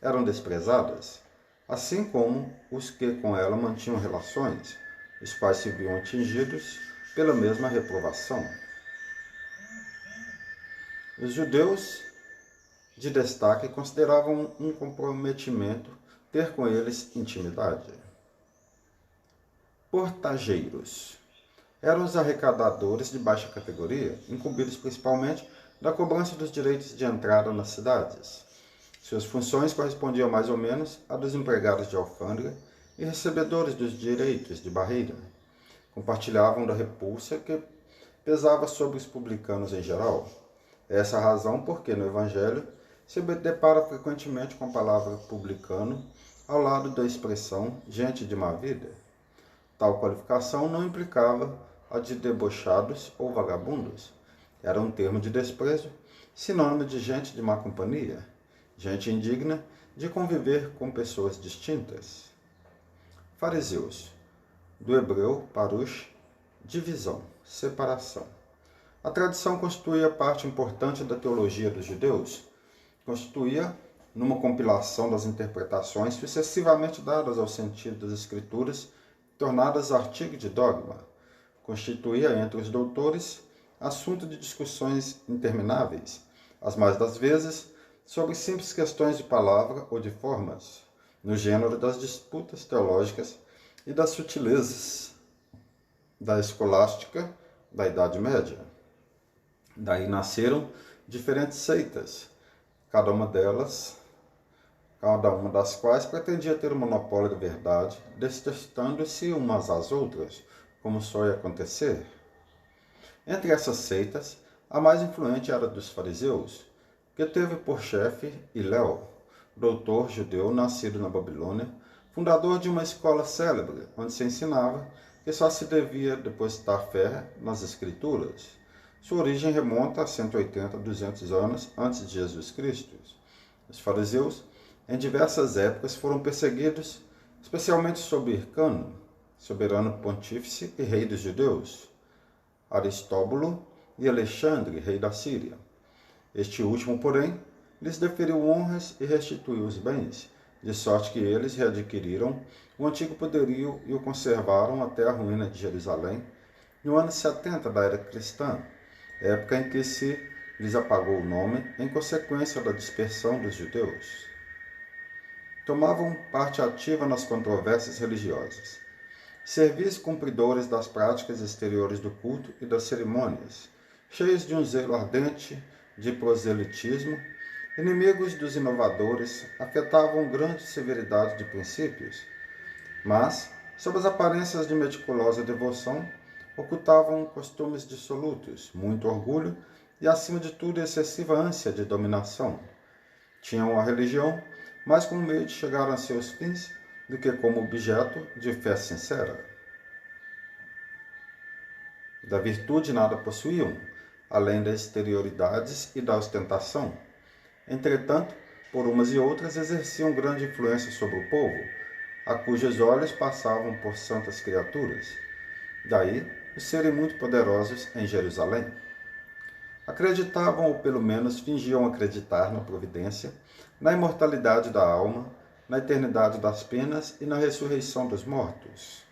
eram desprezadas, assim como os que com ela mantinham relações, os quais se viam atingidos pela mesma reprovação. Os judeus de destaque consideravam um comprometimento ter com eles intimidade. Portageiros eram os arrecadadores de baixa categoria, incumbidos principalmente da cobrança dos direitos de entrada nas cidades. Suas funções correspondiam mais ou menos a dos empregados de alfândega e recebedores dos direitos de barreira. Compartilhavam da repulsa que pesava sobre os publicanos em geral. Essa é a razão porque no Evangelho se depara frequentemente com a palavra publicano ao lado da expressão gente de má vida. Tal qualificação não implicava a de debochados ou vagabundos. Era um termo de desprezo, sinônimo de gente de má companhia, gente indigna de conviver com pessoas distintas. Fariseus, do hebreu parush, divisão, separação. A tradição constituía parte importante da teologia dos judeus, constituía numa compilação das interpretações sucessivamente dadas ao sentido das Escrituras, tornadas artigo de dogma, constituía entre os doutores assunto de discussões intermináveis, as mais das vezes sobre simples questões de palavra ou de formas, no gênero das disputas teológicas e das sutilezas da escolástica da Idade Média. Daí nasceram diferentes seitas, cada uma das quais pretendia ter o monopólio da verdade, detestando-se umas às outras, como soe acontecer. Entre essas seitas, a mais influente era a dos fariseus, que teve por chefe Hilel, doutor judeu nascido na Babilônia, fundador de uma escola célebre, onde se ensinava que só se devia depositar fé nas Escrituras. Sua origem remonta a 180 a 200 anos antes de Jesus Cristo. Os fariseus, em diversas épocas, foram perseguidos, especialmente sob Hircano, soberano pontífice e rei dos judeus, Aristóbulo e Alexandre, rei da Síria. Este último, porém, lhes deferiu honras e restituiu os bens, de sorte que eles readquiriram o antigo poderio e o conservaram até a ruína de Jerusalém, no ano 70 da era cristã, época em que se lhes apagou o nome em consequência da dispersão dos judeus. Tomavam parte ativa nas controvérsias religiosas. Servis cumpridores das práticas exteriores do culto e das cerimônias, cheios de um zelo ardente de proselitismo, inimigos dos inovadores, afetavam grande severidade de princípios, mas, sob as aparências de meticulosa devoção, ocultavam costumes dissolutos, muito orgulho e, acima de tudo, excessiva ânsia de dominação. Tinham a religião mais como meio de chegar a seus fins do que como objeto de fé sincera. Da virtude nada possuíam, além das exterioridades e da ostentação. Entretanto, por umas e outras exerciam grande influência sobre o povo, a cujos olhos passavam por santas criaturas. Daí, os serem muito poderosos em Jerusalém. Acreditavam, ou pelo menos fingiam acreditar, na providência, na imortalidade da alma, na eternidade das penas e na ressurreição dos mortos.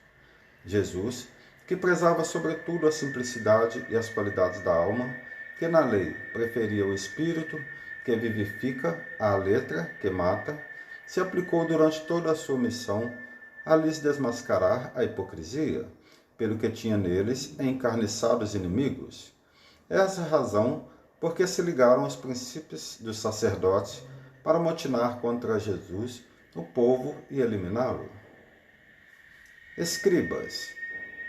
Jesus, que prezava sobretudo a simplicidade e as qualidades da alma, que na lei preferia o espírito, que vivifica, à letra, que mata, se aplicou durante toda a sua missão a lhes desmascarar a hipocrisia, pelo que tinha neles encarniçados inimigos. Essa é a razão por que se ligaram aos princípios dos sacerdotes para motinar contra Jesus o povo e eliminá-lo. Escribas,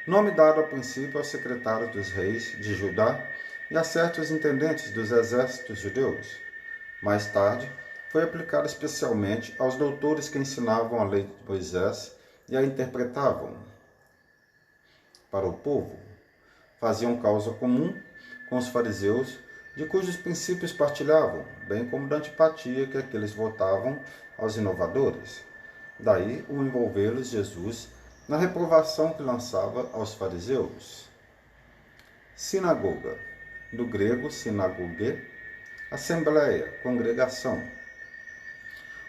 nome dado a princípio aos secretários dos reis de Judá e a certos intendentes dos exércitos judeus. Mais tarde, foi aplicado especialmente aos doutores que ensinavam a lei de Moisés e a interpretavam para o povo. Faziam causa comum com os fariseus, de cujos princípios partilhavam, bem como da antipatia que aqueles votavam aos inovadores. Daí o envolvê-los Jesus na reprovação que lançava aos fariseus. Sinagoga, do grego sinagoge, assembleia, congregação.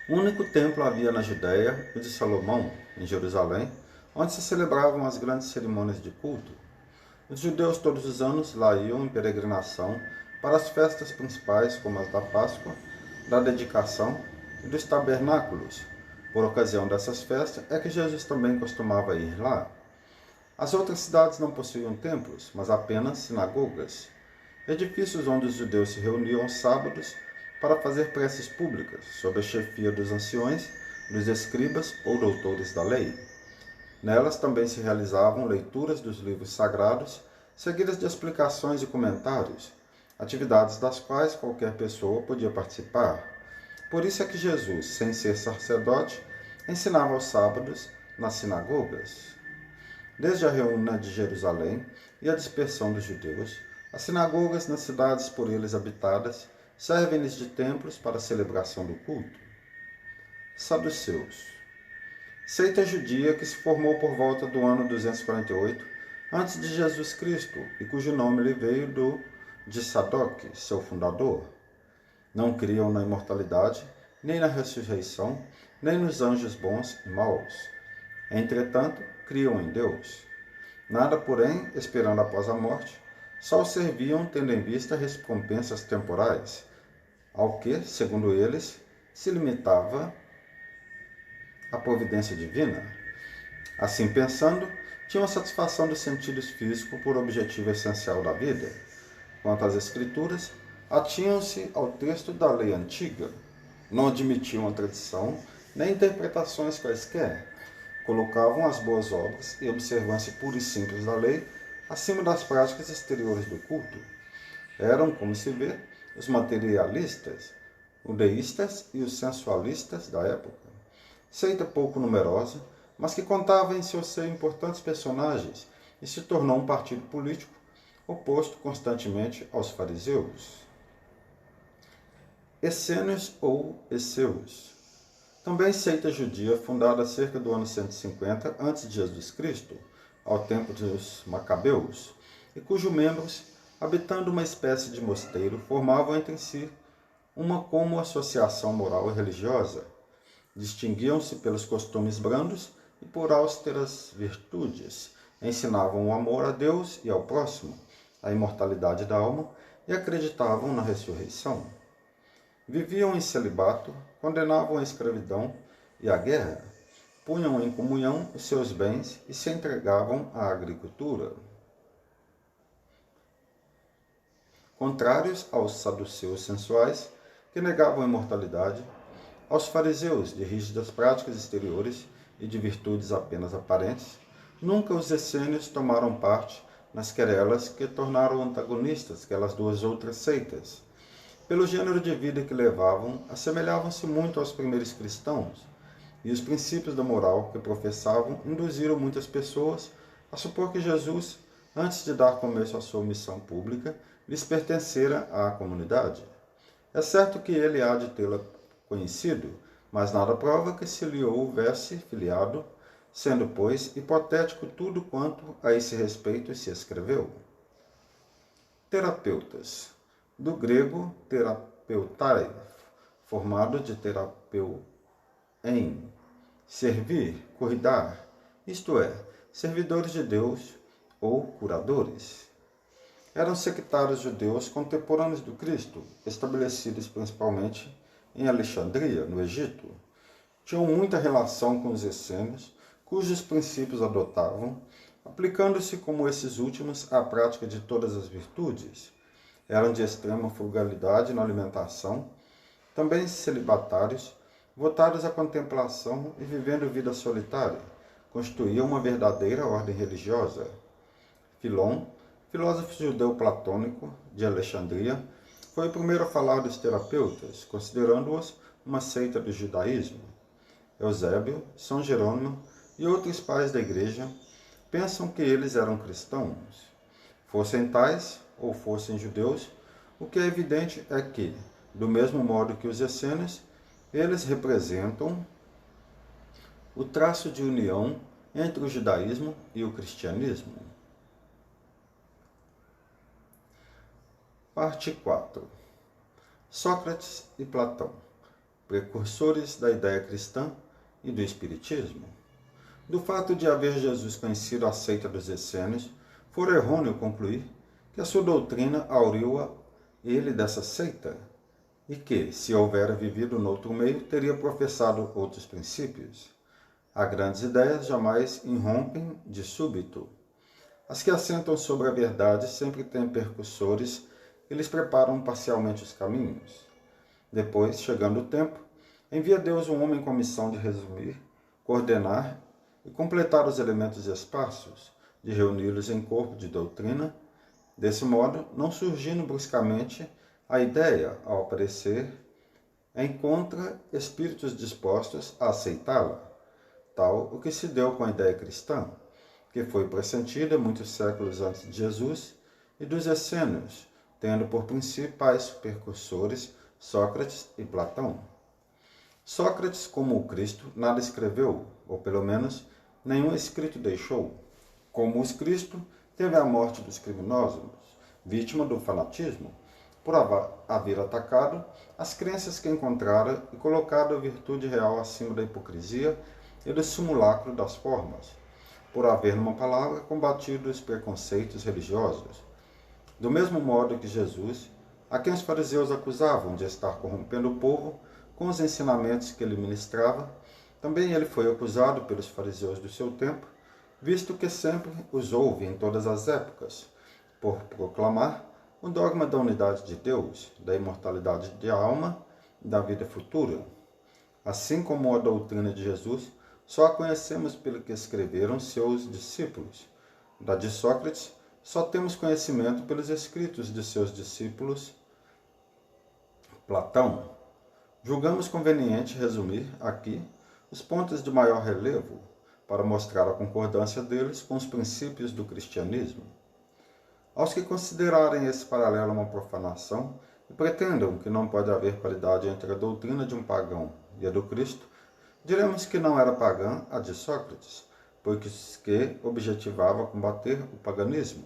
Um único templo havia na Judéia, o de Salomão, em Jerusalém, onde se celebravam as grandes cerimônias de culto. Os judeus todos os anos lá iam em peregrinação para as festas principais, como as da Páscoa, da Dedicação e dos Tabernáculos. Por ocasião dessas festas é que Jesus também costumava ir lá. As outras cidades não possuíam templos, mas apenas sinagogas, edifícios onde os judeus se reuniam aos sábados para fazer preces públicas, sob a chefia dos anciões, dos escribas ou doutores da lei. Nelas também se realizavam leituras dos livros sagrados, seguidas de explicações e comentários, atividades das quais qualquer pessoa podia participar. Por isso é que Jesus, sem ser sacerdote, ensinava aos sábados nas sinagogas. Desde a reúna de Jerusalém e a dispersão dos judeus, as sinagogas nas cidades por eles habitadas servem-lhes de templos para a celebração do culto. Saduceus, seita judia que se formou por volta do ano 248 antes de Jesus Cristo e cujo nome lhe veio de Sadoc, seu fundador. Não criam na imortalidade, nem na ressurreição, nem nos anjos bons e maus. Entretanto, criam em Deus. Nada, porém, esperando após a morte, só o serviam tendo em vista recompensas temporais, ao que, segundo eles, se limitava a providência divina. Assim pensando, tinham a satisfação dos sentidos físicos por objetivo essencial da vida. Quanto às Escrituras, atinham-se ao texto da lei antiga, não admitiam a tradição nem interpretações quaisquer, colocavam as boas obras e observância pura e simples da lei acima das práticas exteriores do culto. Eram, como se vê, os materialistas, os deístas e os sensualistas da época. Seita pouco numerosa, mas que contava em seu seio importantes personagens e se tornou um partido político oposto constantemente aos fariseus. Essênios ou Esseus, também seita judia fundada cerca do ano 150 a.C., ao tempo dos Macabeus, e cujos membros, habitando uma espécie de mosteiro, formavam entre si uma como associação moral e religiosa. Distinguiam-se pelos costumes brandos e por austeras virtudes. Ensinavam o amor a Deus e ao próximo, a imortalidade da alma e acreditavam na ressurreição. Viviam em celibato, condenavam a escravidão e a guerra, punham em comunhão os seus bens e se entregavam à agricultura. Contrários aos saduceus sensuais, que negavam a imortalidade, aos fariseus de rígidas práticas exteriores e de virtudes apenas aparentes, nunca os essênios tomaram parte nas querelas que tornaram antagonistas aquelas duas outras seitas. Pelo gênero de vida que levavam, assemelhavam-se muito aos primeiros cristãos, e os princípios da moral que professavam induziram muitas pessoas a supor que Jesus, antes de dar começo à sua missão pública, lhes pertencera à comunidade. É certo que ele há de tê-la conhecido, mas nada prova que se lhe houvesse filiado, sendo, pois, hipotético tudo quanto a esse respeito se escreveu. Terapeutas, do grego terapeutai, formado de terapeuem, servir, cuidar, isto é, servidores de Deus ou curadores. Eram sectários judeus contemporâneos do Cristo, estabelecidos principalmente em Alexandria, no Egito. Tinham muita relação com os essênios, cujos princípios adotavam, aplicando-se como esses últimos à prática de todas as virtudes. Eram de extrema frugalidade na alimentação, também celibatários, votados à contemplação e vivendo vida solitária. Constituíam uma verdadeira ordem religiosa. Filon, filósofo judeu platônico de Alexandria, foi o primeiro a falar dos terapeutas, considerando-os uma seita do judaísmo. Eusébio, São Jerônimo e outros pais da igreja pensam que eles eram cristãos. Fossem tais ou fossem judeus, o que é evidente é que, do mesmo modo que os essênios, eles representam o traço de união entre o judaísmo e o cristianismo. Parte 4. Sócrates e Platão, precursores da ideia cristã e do espiritismo. Do fato de haver Jesus conhecido a seita dos essênios, for errôneo concluir que a sua doutrina auriu-a ele dessa seita, e que, se houvera vivido noutro meio, teria professado outros princípios. As grandes ideias jamais irrompem de súbito. As que assentam sobre a verdade sempre têm percussores e lhes preparam parcialmente os caminhos. Depois, chegando o tempo, envia Deus um homem com a missão de resumir, coordenar e completar os elementos esparsos, de reuni-los em corpo de doutrina. Desse modo, não surgindo bruscamente, a ideia, ao aparecer, encontra espíritos dispostos a aceitá-la, tal o que se deu com a ideia cristã, que foi pressentida muitos séculos antes de Jesus e dos essênios, tendo por principais percursores Sócrates e Platão. Sócrates, como o Cristo, nada escreveu, ou pelo menos nenhum escrito deixou. Como o Cristo, teve a morte dos criminosos, vítima do fanatismo, por haver atacado as crenças que encontrara e colocado a virtude real acima da hipocrisia e do simulacro das formas, por haver, numa palavra, combatido os preconceitos religiosos. Do mesmo modo que Jesus, a quem os fariseus acusavam de estar corrompendo o povo com os ensinamentos que ele ministrava, também ele foi acusado pelos fariseus do seu tempo, visto que sempre os houve em todas as épocas, por proclamar o dogma da unidade de Deus, da imortalidade de alma e da vida futura. Assim como a doutrina de Jesus, só a conhecemos pelo que escreveram seus discípulos. Da de Sócrates, só temos conhecimento pelos escritos de seus discípulos Platão. Julgamos conveniente resumir aqui os pontos de maior relevo para mostrar a concordância deles com os princípios do cristianismo. Aos que considerarem esse paralelo uma profanação e pretendam que não pode haver paridade entre a doutrina de um pagão e a do Cristo, diremos que não era pagã a de Sócrates, pois que objetivava combater o paganismo,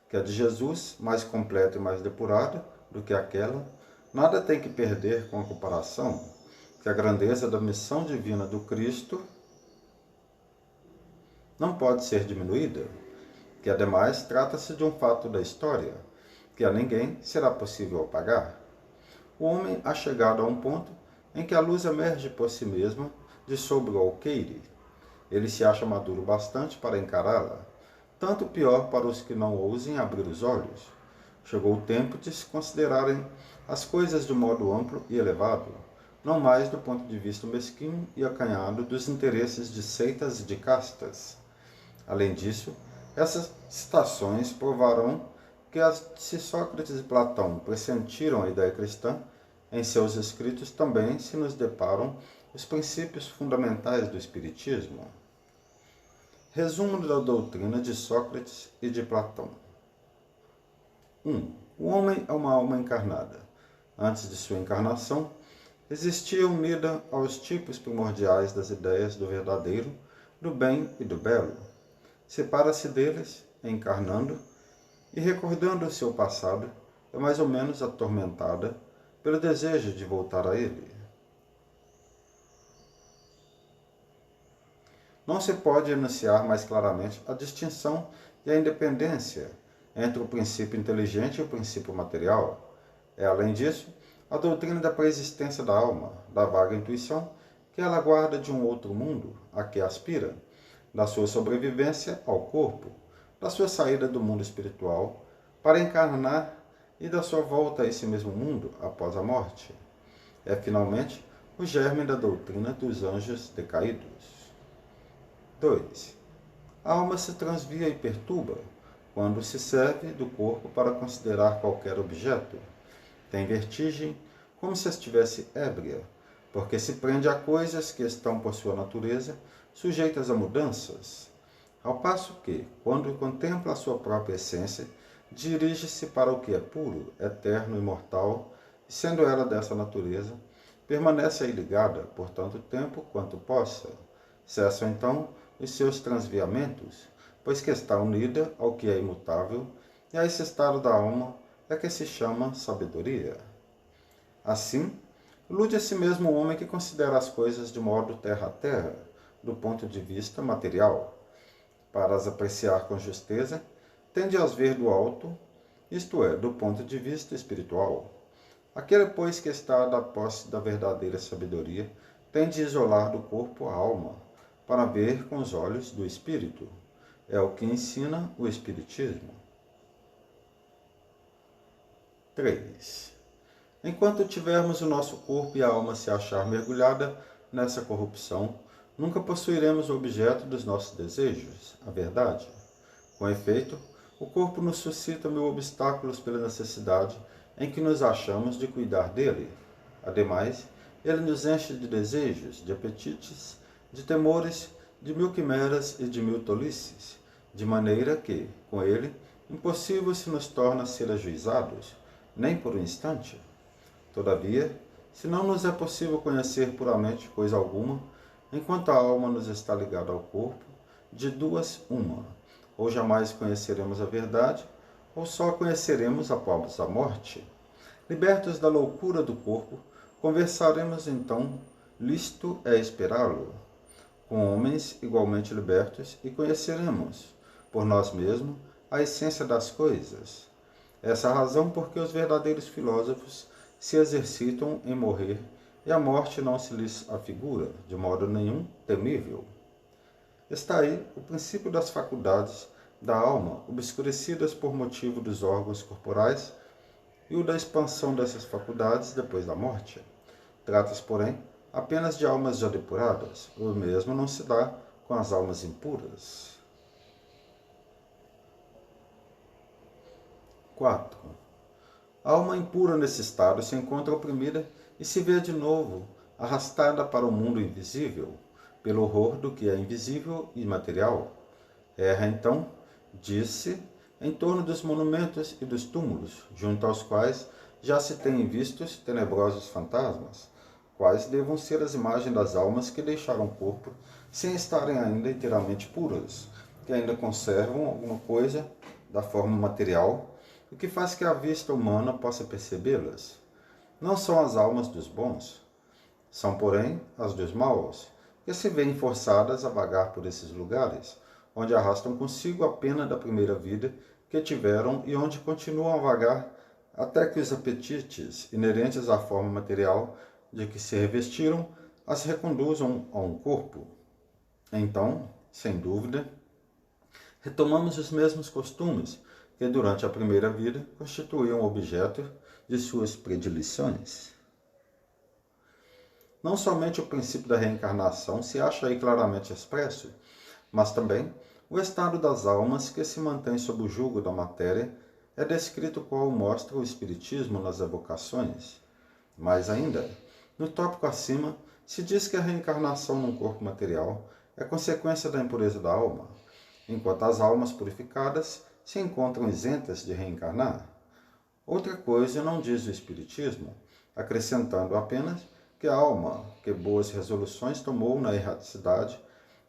que a de Jesus, mais completa e mais depurada do que aquela, nada tem que perder com a comparação, que a grandeza da missão divina do Cristo não pode ser diminuída, que ademais trata-se de um fato da história, que a ninguém será possível apagar. O homem ha chegado a um ponto em que a luz emerge por si mesma de sobre o alqueire. Ele se acha maduro bastante para encará-la, tanto pior para os que não ousem abrir os olhos. Chegou o tempo de se considerarem as coisas de modo amplo e elevado, não mais do ponto de vista mesquinho e acanhado dos interesses de seitas e de castas. Além disso, essas citações provarão que se Sócrates e Platão pressentiram a ideia cristã, em seus escritos também se nos deparam os princípios fundamentais do Espiritismo. Resumo da doutrina de Sócrates e de Platão. 1. O homem é uma alma encarnada. Antes de sua encarnação, existia unida aos tipos primordiais das ideias do verdadeiro, do bem e do belo. Separa-se deles, encarnando, e recordando o seu passado, é mais ou menos atormentada pelo desejo de voltar a ele. Não se pode enunciar mais claramente a distinção e a independência entre o princípio inteligente e o princípio material. É, além disso, a doutrina da preexistência da alma, da vaga intuição que ela guarda de um outro mundo a que aspira, da sua sobrevivência ao corpo, da sua saída do mundo espiritual para encarnar e da sua volta a esse mesmo mundo após a morte. É, finalmente, o germe da doutrina dos anjos decaídos. 2. A alma se transvia e perturba quando se serve do corpo para considerar qualquer objeto. Tem vertigem como se estivesse ébria, porque se prende a coisas que estão por sua natureza sujeitas a mudanças, ao passo que, quando contempla a sua própria essência, dirige-se para o que é puro, eterno e imortal, e sendo ela dessa natureza, permanece aí ligada por tanto tempo quanto possa. Cessam então os seus transviamentos, pois que está unida ao que é imutável, e a esse estado da alma é que se chama sabedoria. Assim, ilude a si mesmo o homem que considera as coisas de modo terra a terra, do ponto de vista material. Para as apreciar com justeza, tende a as ver do alto, isto é, do ponto de vista espiritual. Aquele, pois, que está da posse da verdadeira sabedoria, tende a isolar do corpo a alma, para ver com os olhos do espírito. É o que ensina o Espiritismo. 3. Enquanto tivermos o nosso corpo e a alma se achar mergulhada nessa corrupção, nunca possuiremos o objeto dos nossos desejos, a verdade. Com efeito, o corpo nos suscita mil obstáculos pela necessidade em que nos achamos de cuidar dele. Ademais, ele nos enche de desejos, de apetites, de temores, de mil quimeras e de mil tolices, de maneira que, com ele, impossível se nos torna ser ajuizados, nem por um instante. Todavia, se não nos é possível conhecer puramente coisa alguma, enquanto a alma nos está ligada ao corpo, de duas uma, ou jamais conheceremos a verdade, ou só conheceremos após a morte. Libertos da loucura do corpo, conversaremos então, lícito é esperá-lo, com homens igualmente libertos e conheceremos, por nós mesmos, a essência das coisas. Essa é a razão por que os verdadeiros filósofos se exercitam em morrer e a morte não se lhes afigura, de modo nenhum, temível. Está aí o princípio das faculdades da alma, obscurecidas por motivo dos órgãos corporais, e o da expansão dessas faculdades depois da morte. Trata-se, porém, apenas de almas já depuradas, o mesmo não se dá com as almas impuras. 4. A alma impura nesse estado se encontra oprimida e se vê de novo arrastada para o mundo invisível, pelo horror do que é invisível e material. Erra então, diz-se, em torno dos monumentos e dos túmulos, junto aos quais já se têm vistos tenebrosos fantasmas, quais devam ser as imagens das almas que deixaram o corpo sem estarem ainda inteiramente puras, que ainda conservam alguma coisa da forma material, o que faz que a vista humana possa percebê-las. Não são as almas dos bons, são, porém, as dos maus, que se veem forçadas a vagar por esses lugares, onde arrastam consigo a pena da primeira vida que tiveram e onde continuam a vagar até que os apetites inerentes à forma material de que se revestiram as reconduzam a um corpo. Então, sem dúvida, retomamos os mesmos costumes que durante a primeira vida constituíam objeto de suas predileções. Não somente o princípio da reencarnação se acha aí claramente expresso, mas também o estado das almas que se mantém sob o jugo da matéria é descrito qual mostra o Espiritismo nas evocações. Mais ainda, no tópico acima, se diz que a reencarnação num corpo material é consequência da impureza da alma, enquanto as almas purificadas se encontram isentas de reencarnar. Outra coisa não diz o Espiritismo, acrescentando apenas que a alma, que boas resoluções tomou na erraticidade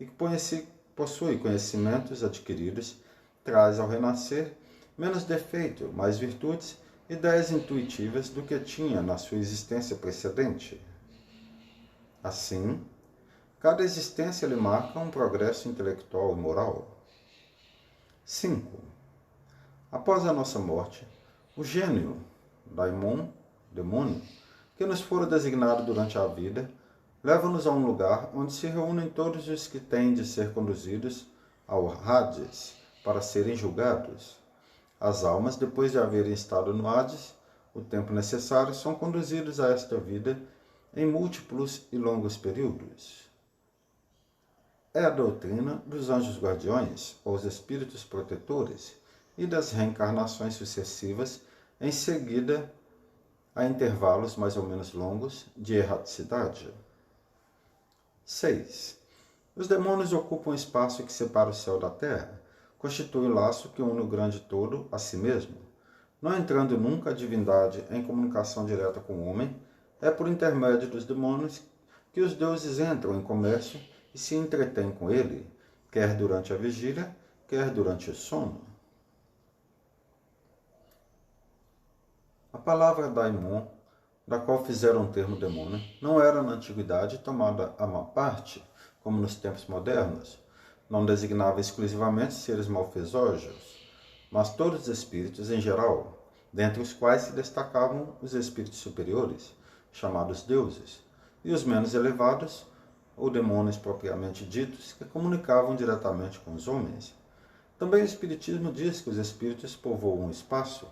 e que possui conhecimentos adquiridos, traz ao renascer menos defeito, mais virtudes ideias intuitivas do que tinha na sua existência precedente. Assim, cada existência lhe marca um progresso intelectual e moral. 5. Após a nossa morte, o gênio, daimon, demônio, que nos fora designado durante a vida, leva-nos a um lugar onde se reúnem todos os que têm de ser conduzidos ao Hades para serem julgados. As almas, depois de haverem estado no Hades, o tempo necessário, são conduzidos a esta vida em múltiplos e longos períodos. É a doutrina dos anjos guardiões, ou os espíritos protetores, e das reencarnações sucessivas, em seguida a intervalos mais ou menos longos de erraticidade. 6. Os demônios ocupam o espaço que separa o céu da terra, constitui o laço que une o grande todo a si mesmo. Não entrando nunca a divindade em comunicação direta com o homem, é por intermédio dos demônios que os deuses entram em comércio e se entretêm com ele, quer durante a vigília, quer durante o sono. A palavra daimon, da qual fizeram o termo demônio, não era na antiguidade tomada a má parte, como nos tempos modernos. Não designava exclusivamente seres malfezosos, mas todos os espíritos em geral, dentre os quais se destacavam os espíritos superiores, chamados deuses, e os menos elevados, ou demônios propriamente ditos, que comunicavam diretamente com os homens. Também o Espiritismo diz que os espíritos povoam o espaço,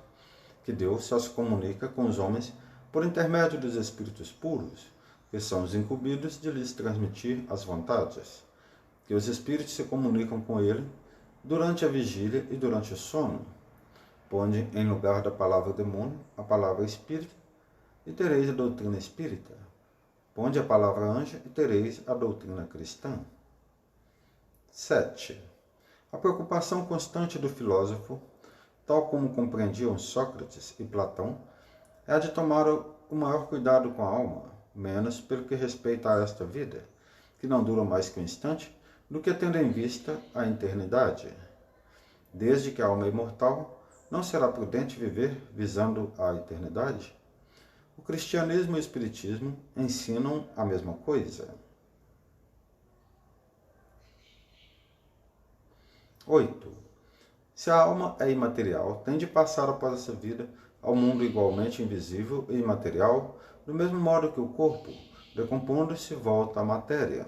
que Deus só se comunica com os homens por intermédio dos espíritos puros, que são os incumbidos de lhes transmitir as vontades, que os espíritos se comunicam com ele durante a vigília e durante o sono. Ponde em lugar da palavra demônio a palavra espírito e tereis a doutrina espírita. Ponde a palavra anjo e tereis a doutrina cristã. 7. A preocupação constante do filósofo, tal como compreendiam Sócrates e Platão, é a de tomar o maior cuidado com a alma, menos pelo que respeita a esta vida, que não dura mais que um instante, do que tendo em vista a eternidade. Desde que a alma é imortal, não será prudente viver visando a eternidade? O cristianismo e o espiritismo ensinam a mesma coisa. 8. Se a alma é imaterial, tem de passar após essa vida ao mundo igualmente invisível e imaterial, do mesmo modo que o corpo, decompondo-se, volta à matéria.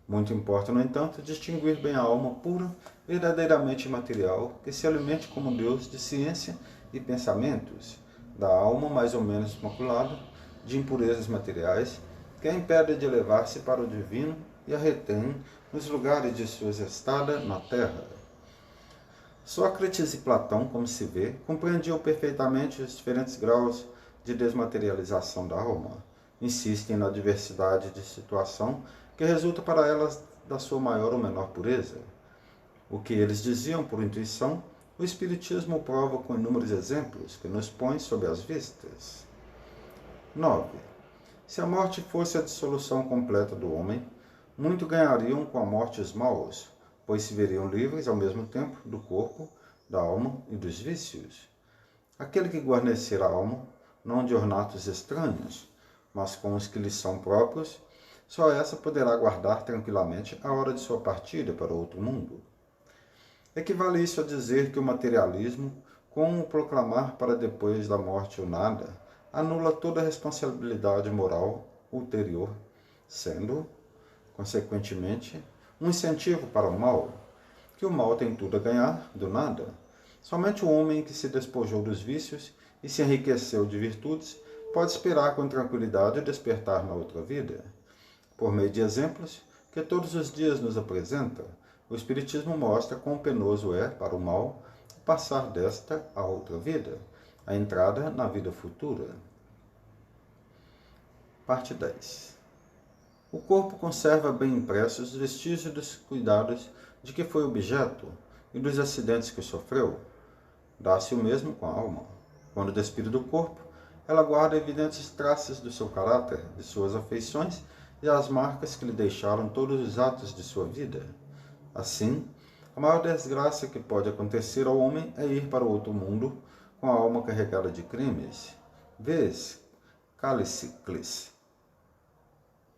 Muito importa, no entanto, distinguir bem a alma pura, verdadeiramente imaterial, que se alimente como Deus de ciência e pensamentos, da alma mais ou menos maculada, de impurezas materiais, que a impede de elevar-se para o divino e a retém nos lugares de sua estada na terra. Sócrates e Platão, como se vê, compreendiam perfeitamente os diferentes graus de desmaterialização da alma. Insistem na diversidade de situação que resulta para elas da sua maior ou menor pureza. O que eles diziam por intuição, o Espiritismo prova com inúmeros exemplos que nos põe sob as vistas. 9. Se a morte fosse a dissolução completa do homem, muito ganhariam com a morte os maus, pois se veriam livres ao mesmo tempo do corpo, da alma e dos vícios. Aquele que guarnecer a alma, não de ornatos estranhos, mas com os que lhe são próprios, só essa poderá guardar tranquilamente a hora de sua partida para outro mundo. Equivale isso a dizer que o materialismo, com o proclamar para depois da morte o nada, anula toda a responsabilidade moral ulterior, sendo, consequentemente, um incentivo para o mal, que o mal tem tudo a ganhar do nada. Somente o homem que se despojou dos vícios e se enriqueceu de virtudes pode esperar com tranquilidade despertar na outra vida. Por meio de exemplos que todos os dias nos apresenta, o Espiritismo mostra quão penoso é para o mal passar desta a outra vida, a entrada na vida futura. Parte 10. O corpo conserva bem impressos os vestígios dos cuidados de que foi objeto e dos acidentes que sofreu. Dá-se o mesmo com a alma. Quando despide do corpo, ela guarda evidentes traços do seu caráter, de suas afeições e as marcas que lhe deixaram todos os atos de sua vida. Assim, a maior desgraça que pode acontecer ao homem é ir para o outro mundo, com a alma carregada de crimes? Vês, Calicicles,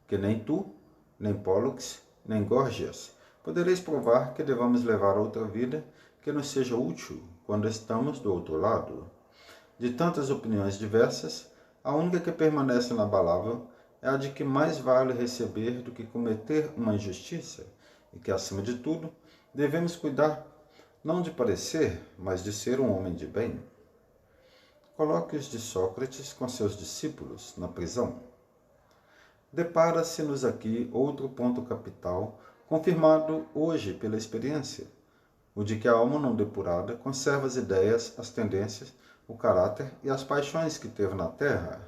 que nem tu, nem Pólux, nem Górgias podereis provar que devamos levar outra vida que nos seja útil quando estamos do outro lado. De tantas opiniões diversas, a única que permanece inabalável é a de que mais vale receber do que cometer uma injustiça, e que, acima de tudo, devemos cuidar não de parecer, mas de ser um homem de bem. Colóquios de Sócrates com seus discípulos na prisão. Depara-se-nos aqui outro ponto capital, confirmado hoje pela experiência, o de que a alma não depurada conserva as ideias, as tendências, o caráter e as paixões que teve na terra.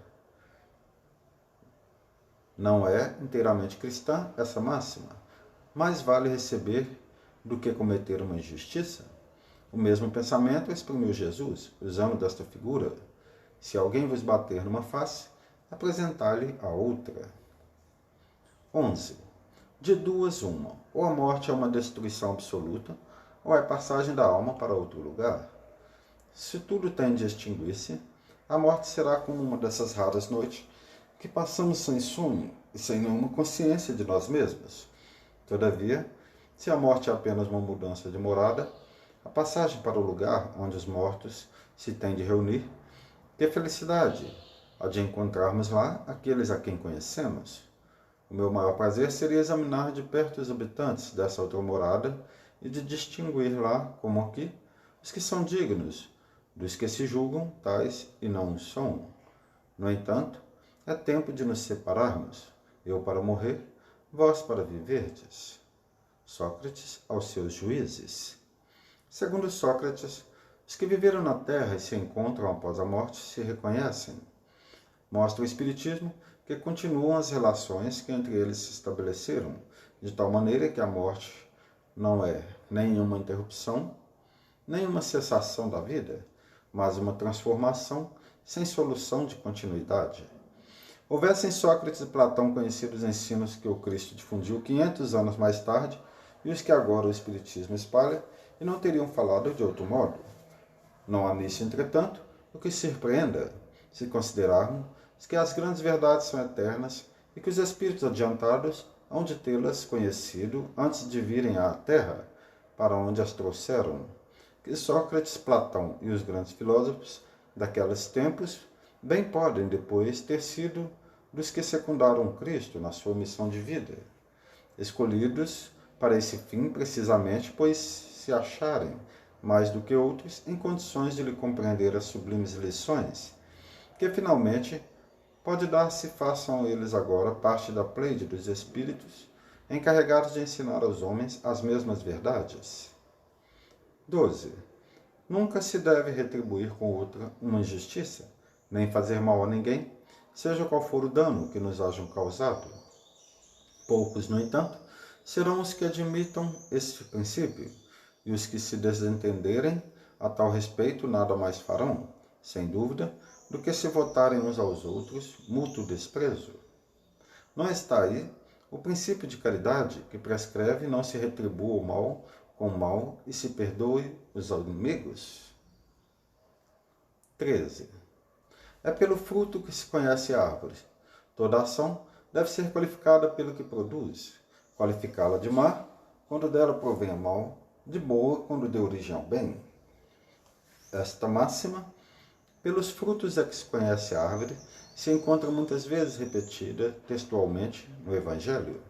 Não é inteiramente cristã essa máxima. Mais vale receber do que cometer uma injustiça? O mesmo pensamento exprimiu Jesus, usando desta figura: se alguém vos bater numa face, apresentai-lhe a outra. 11. De duas uma, ou a morte é uma destruição absoluta, ou é passagem da alma para outro lugar. Se tudo tende a extinguir-se, a morte será como uma dessas raras noites que passamos sem sono e sem nenhuma consciência de nós mesmos. Todavia, se a morte é apenas uma mudança de morada, a passagem para o lugar onde os mortos se têm de reunir, que felicidade a de encontrarmos lá aqueles a quem conhecemos. O meu maior prazer seria examinar de perto os habitantes dessa outra morada e de distinguir lá, como aqui, os que são dignos, dos que se julgam tais e não o são. No entanto, é tempo de nos separarmos, eu para morrer, vós para viverdes. Sócrates aos seus juízes. Segundo Sócrates, os que viveram na terra e se encontram após a morte se reconhecem. Mostra o Espiritismo que continuam as relações que entre eles se estabeleceram, de tal maneira que a morte não é nem uma interrupção, nem uma cessação da vida, mas uma transformação sem solução de continuidade. Houvessem Sócrates e Platão conhecido os ensinos que o Cristo difundiu 500 anos mais tarde e os que agora o Espiritismo espalha, e não teriam falado de outro modo. Não há nisso, entretanto, o que surpreenda, se considerarmos que as grandes verdades são eternas e que os espíritos adiantados hão de tê-las conhecido antes de virem à Terra, para onde as trouxeram. Que Sócrates, Platão e os grandes filósofos daqueles tempos bem podem depois ter sido dos que secundaram Cristo na sua missão de vida, escolhidos para esse fim precisamente, pois se acharem, mais do que outros, em condições de lhe compreender as sublimes lições, que finalmente pode dar-se façam eles agora parte da pleide dos espíritos, encarregados de ensinar aos homens as mesmas verdades. 12. Nunca se deve retribuir com outra uma injustiça, nem fazer mal a ninguém, seja qual for o dano que nos hajam causado. Poucos, no entanto, serão os que admitam este princípio, e os que se desentenderem a tal respeito nada mais farão, sem dúvida, do que se votarem uns aos outros mútuo desprezo. Não está aí o princípio de caridade que prescreve não se retribua o mal com o mal e se perdoe os inimigos? 13. É pelo fruto que se conhece a árvore. Toda ação deve ser qualificada pelo que produz. Qualificá-la de má, quando dela provém mal, de boa, quando dê origem ao bem. Esta máxima, pelos frutos é que se conhece a árvore, se encontra muitas vezes repetida textualmente no Evangelho.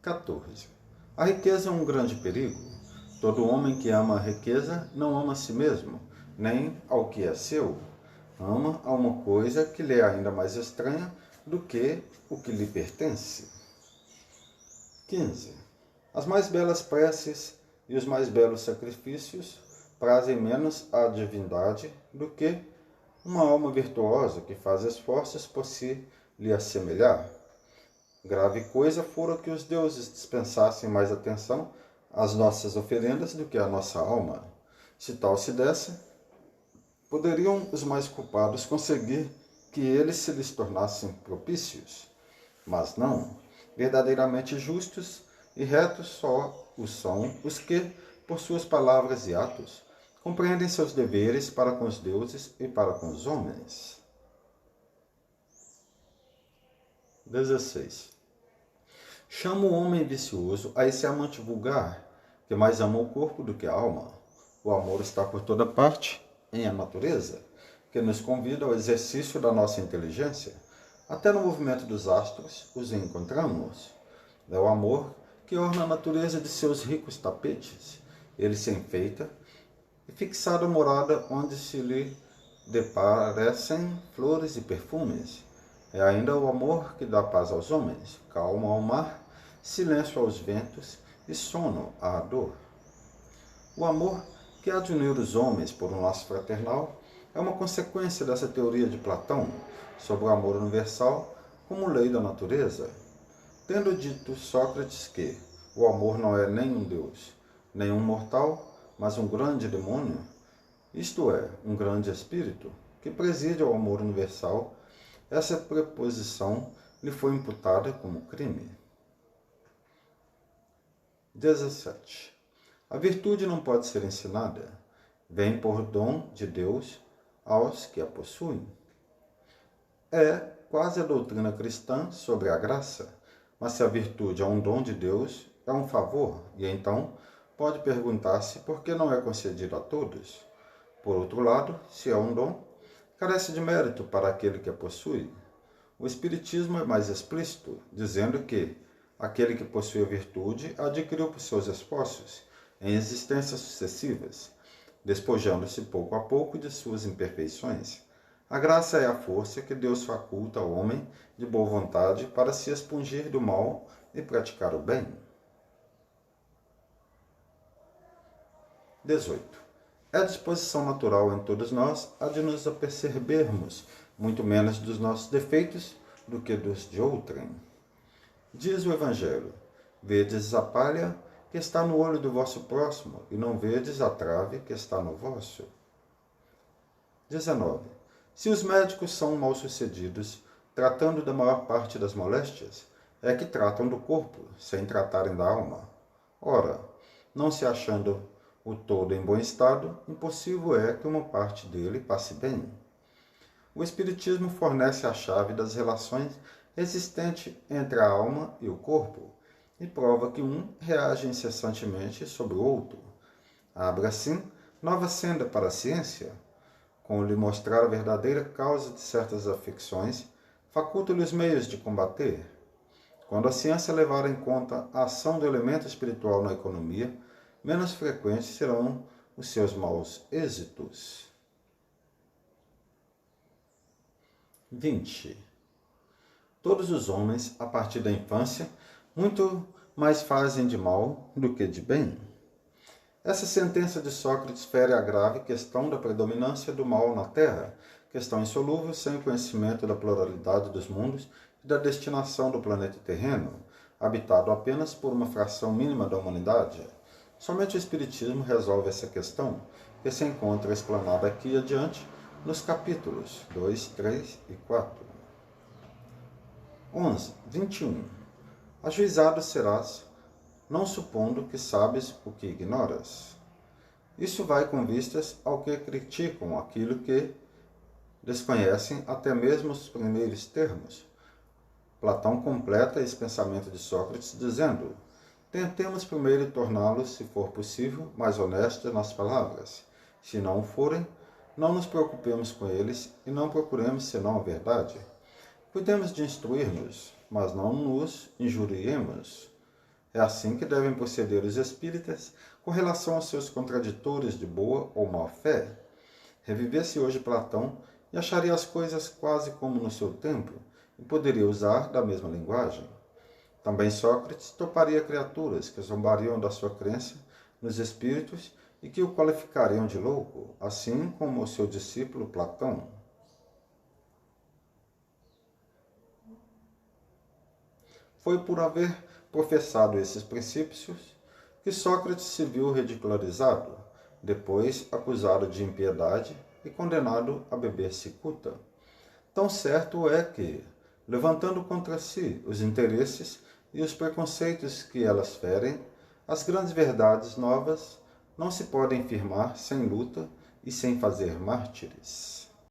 14. A riqueza é um grande perigo. Todo homem que ama a riqueza não ama a si mesmo, nem ao que é seu. Ama a uma coisa que lhe é ainda mais estranha do que o que lhe pertence. 15. As mais belas preces e os mais belos sacrifícios prazem menos à divindade do que uma alma virtuosa que faz esforços por se lhe assemelhar. Grave coisa fora que os deuses dispensassem mais atenção às nossas oferendas do que à nossa alma. Se tal se desse, poderiam os mais culpados conseguir que eles se lhes tornassem propícios. Mas não, verdadeiramente justos e retos só o são os que, por suas palavras e atos, compreendem seus deveres para com os deuses e para com os homens. 16. Chama o homem vicioso a esse amante vulgar, que mais ama o corpo do que a alma. O amor está por toda parte, em a natureza, que nos convida ao exercício da nossa inteligência. Até no movimento dos astros os encontramos. É o amor que orna a natureza de seus ricos tapetes. Ele se enfeita e fixada a morada onde se lhe deparecem flores e perfumes. É ainda o amor que dá paz aos homens, calma ao mar, silêncio aos ventos e sono à dor. O amor que há de unir os homens por um laço fraternal é uma consequência dessa teoria de Platão sobre o amor universal como lei da natureza. Tendo dito Sócrates que o amor não é nem um deus, nem um mortal, mas um grande demônio, isto é, um grande espírito, que preside ao amor universal, essa preposição lhe foi imputada como crime. 17. A virtude não pode ser ensinada. Vem por dom de Deus aos que a possuem. É quase a doutrina cristã sobre a graça, mas se a virtude é um dom de Deus, é um favor, e então pode perguntar-se por que não é concedido a todos. Por outro lado, se é um dom, carece de mérito para aquele que a possui. O Espiritismo é mais explícito, dizendo que aquele que possui a virtude adquiriu por seus esforços, em existências sucessivas, despojando-se pouco a pouco de suas imperfeições. A graça é a força que Deus faculta ao homem de boa vontade para se expungir do mal e praticar o bem. 18. É a disposição natural em todos nós a de nos apercebermos muito menos dos nossos defeitos do que dos de outrem. Diz o Evangelho: vedes a palha que está no olho do vosso próximo, e não vedes a trave que está no vosso. 19. Se os médicos são mal-sucedidos, tratando da maior parte das moléstias, é que tratam do corpo, sem tratarem da alma. Ora, não se achando o todo em bom estado, impossível é que uma parte dele passe bem. O Espiritismo fornece a chave das relações existentes entre a alma e o corpo, e prova que um reage incessantemente sobre o outro. Abre, assim, nova senda para a ciência, com lhe mostrar a verdadeira causa de certas afecções, faculta-lhe os meios de combater. Quando a ciência levar em conta a ação do elemento espiritual na economia, menos frequentes serão os seus maus êxitos. 20. Todos os homens, a partir da infância, muito mais fazem de mal do que de bem. Essa sentença de Sócrates fere a grave questão da predominância do mal na Terra, questão insolúvel sem o conhecimento da pluralidade dos mundos e da destinação do planeta terreno, habitado apenas por uma fração mínima da humanidade. Somente o Espiritismo resolve essa questão, que se encontra explanada aqui adiante nos capítulos 2, 3 e 4. 11. 21. Ajuizado serás, não supondo que sabes o que ignoras. Isso vai com vistas ao que criticam aquilo que desconhecem até mesmo os primeiros termos. Platão completa esse pensamento de Sócrates dizendo: tentemos primeiro torná-los, se for possível, mais honestos nas palavras. Se não o forem, não nos preocupemos com eles e não procuremos senão a verdade. Cuidemos de instruir-nos, mas não nos injuriemos. É assim que devem proceder os espíritas com relação aos seus contraditores de boa ou má fé. Revivesse hoje Platão e acharia as coisas quase como no seu tempo, e poderia usar da mesma linguagem. Também Sócrates toparia criaturas que zombariam da sua crença nos espíritos e que o qualificariam de louco, assim como o seu discípulo Platão. Foi por haver professado esses princípios que Sócrates se viu ridicularizado, depois acusado de impiedade e condenado a beber cicuta. Tão certo é que, levantando contra si os interesses e os preconceitos que elas ferem, as grandes verdades novas não se podem firmar sem luta e sem fazer mártires.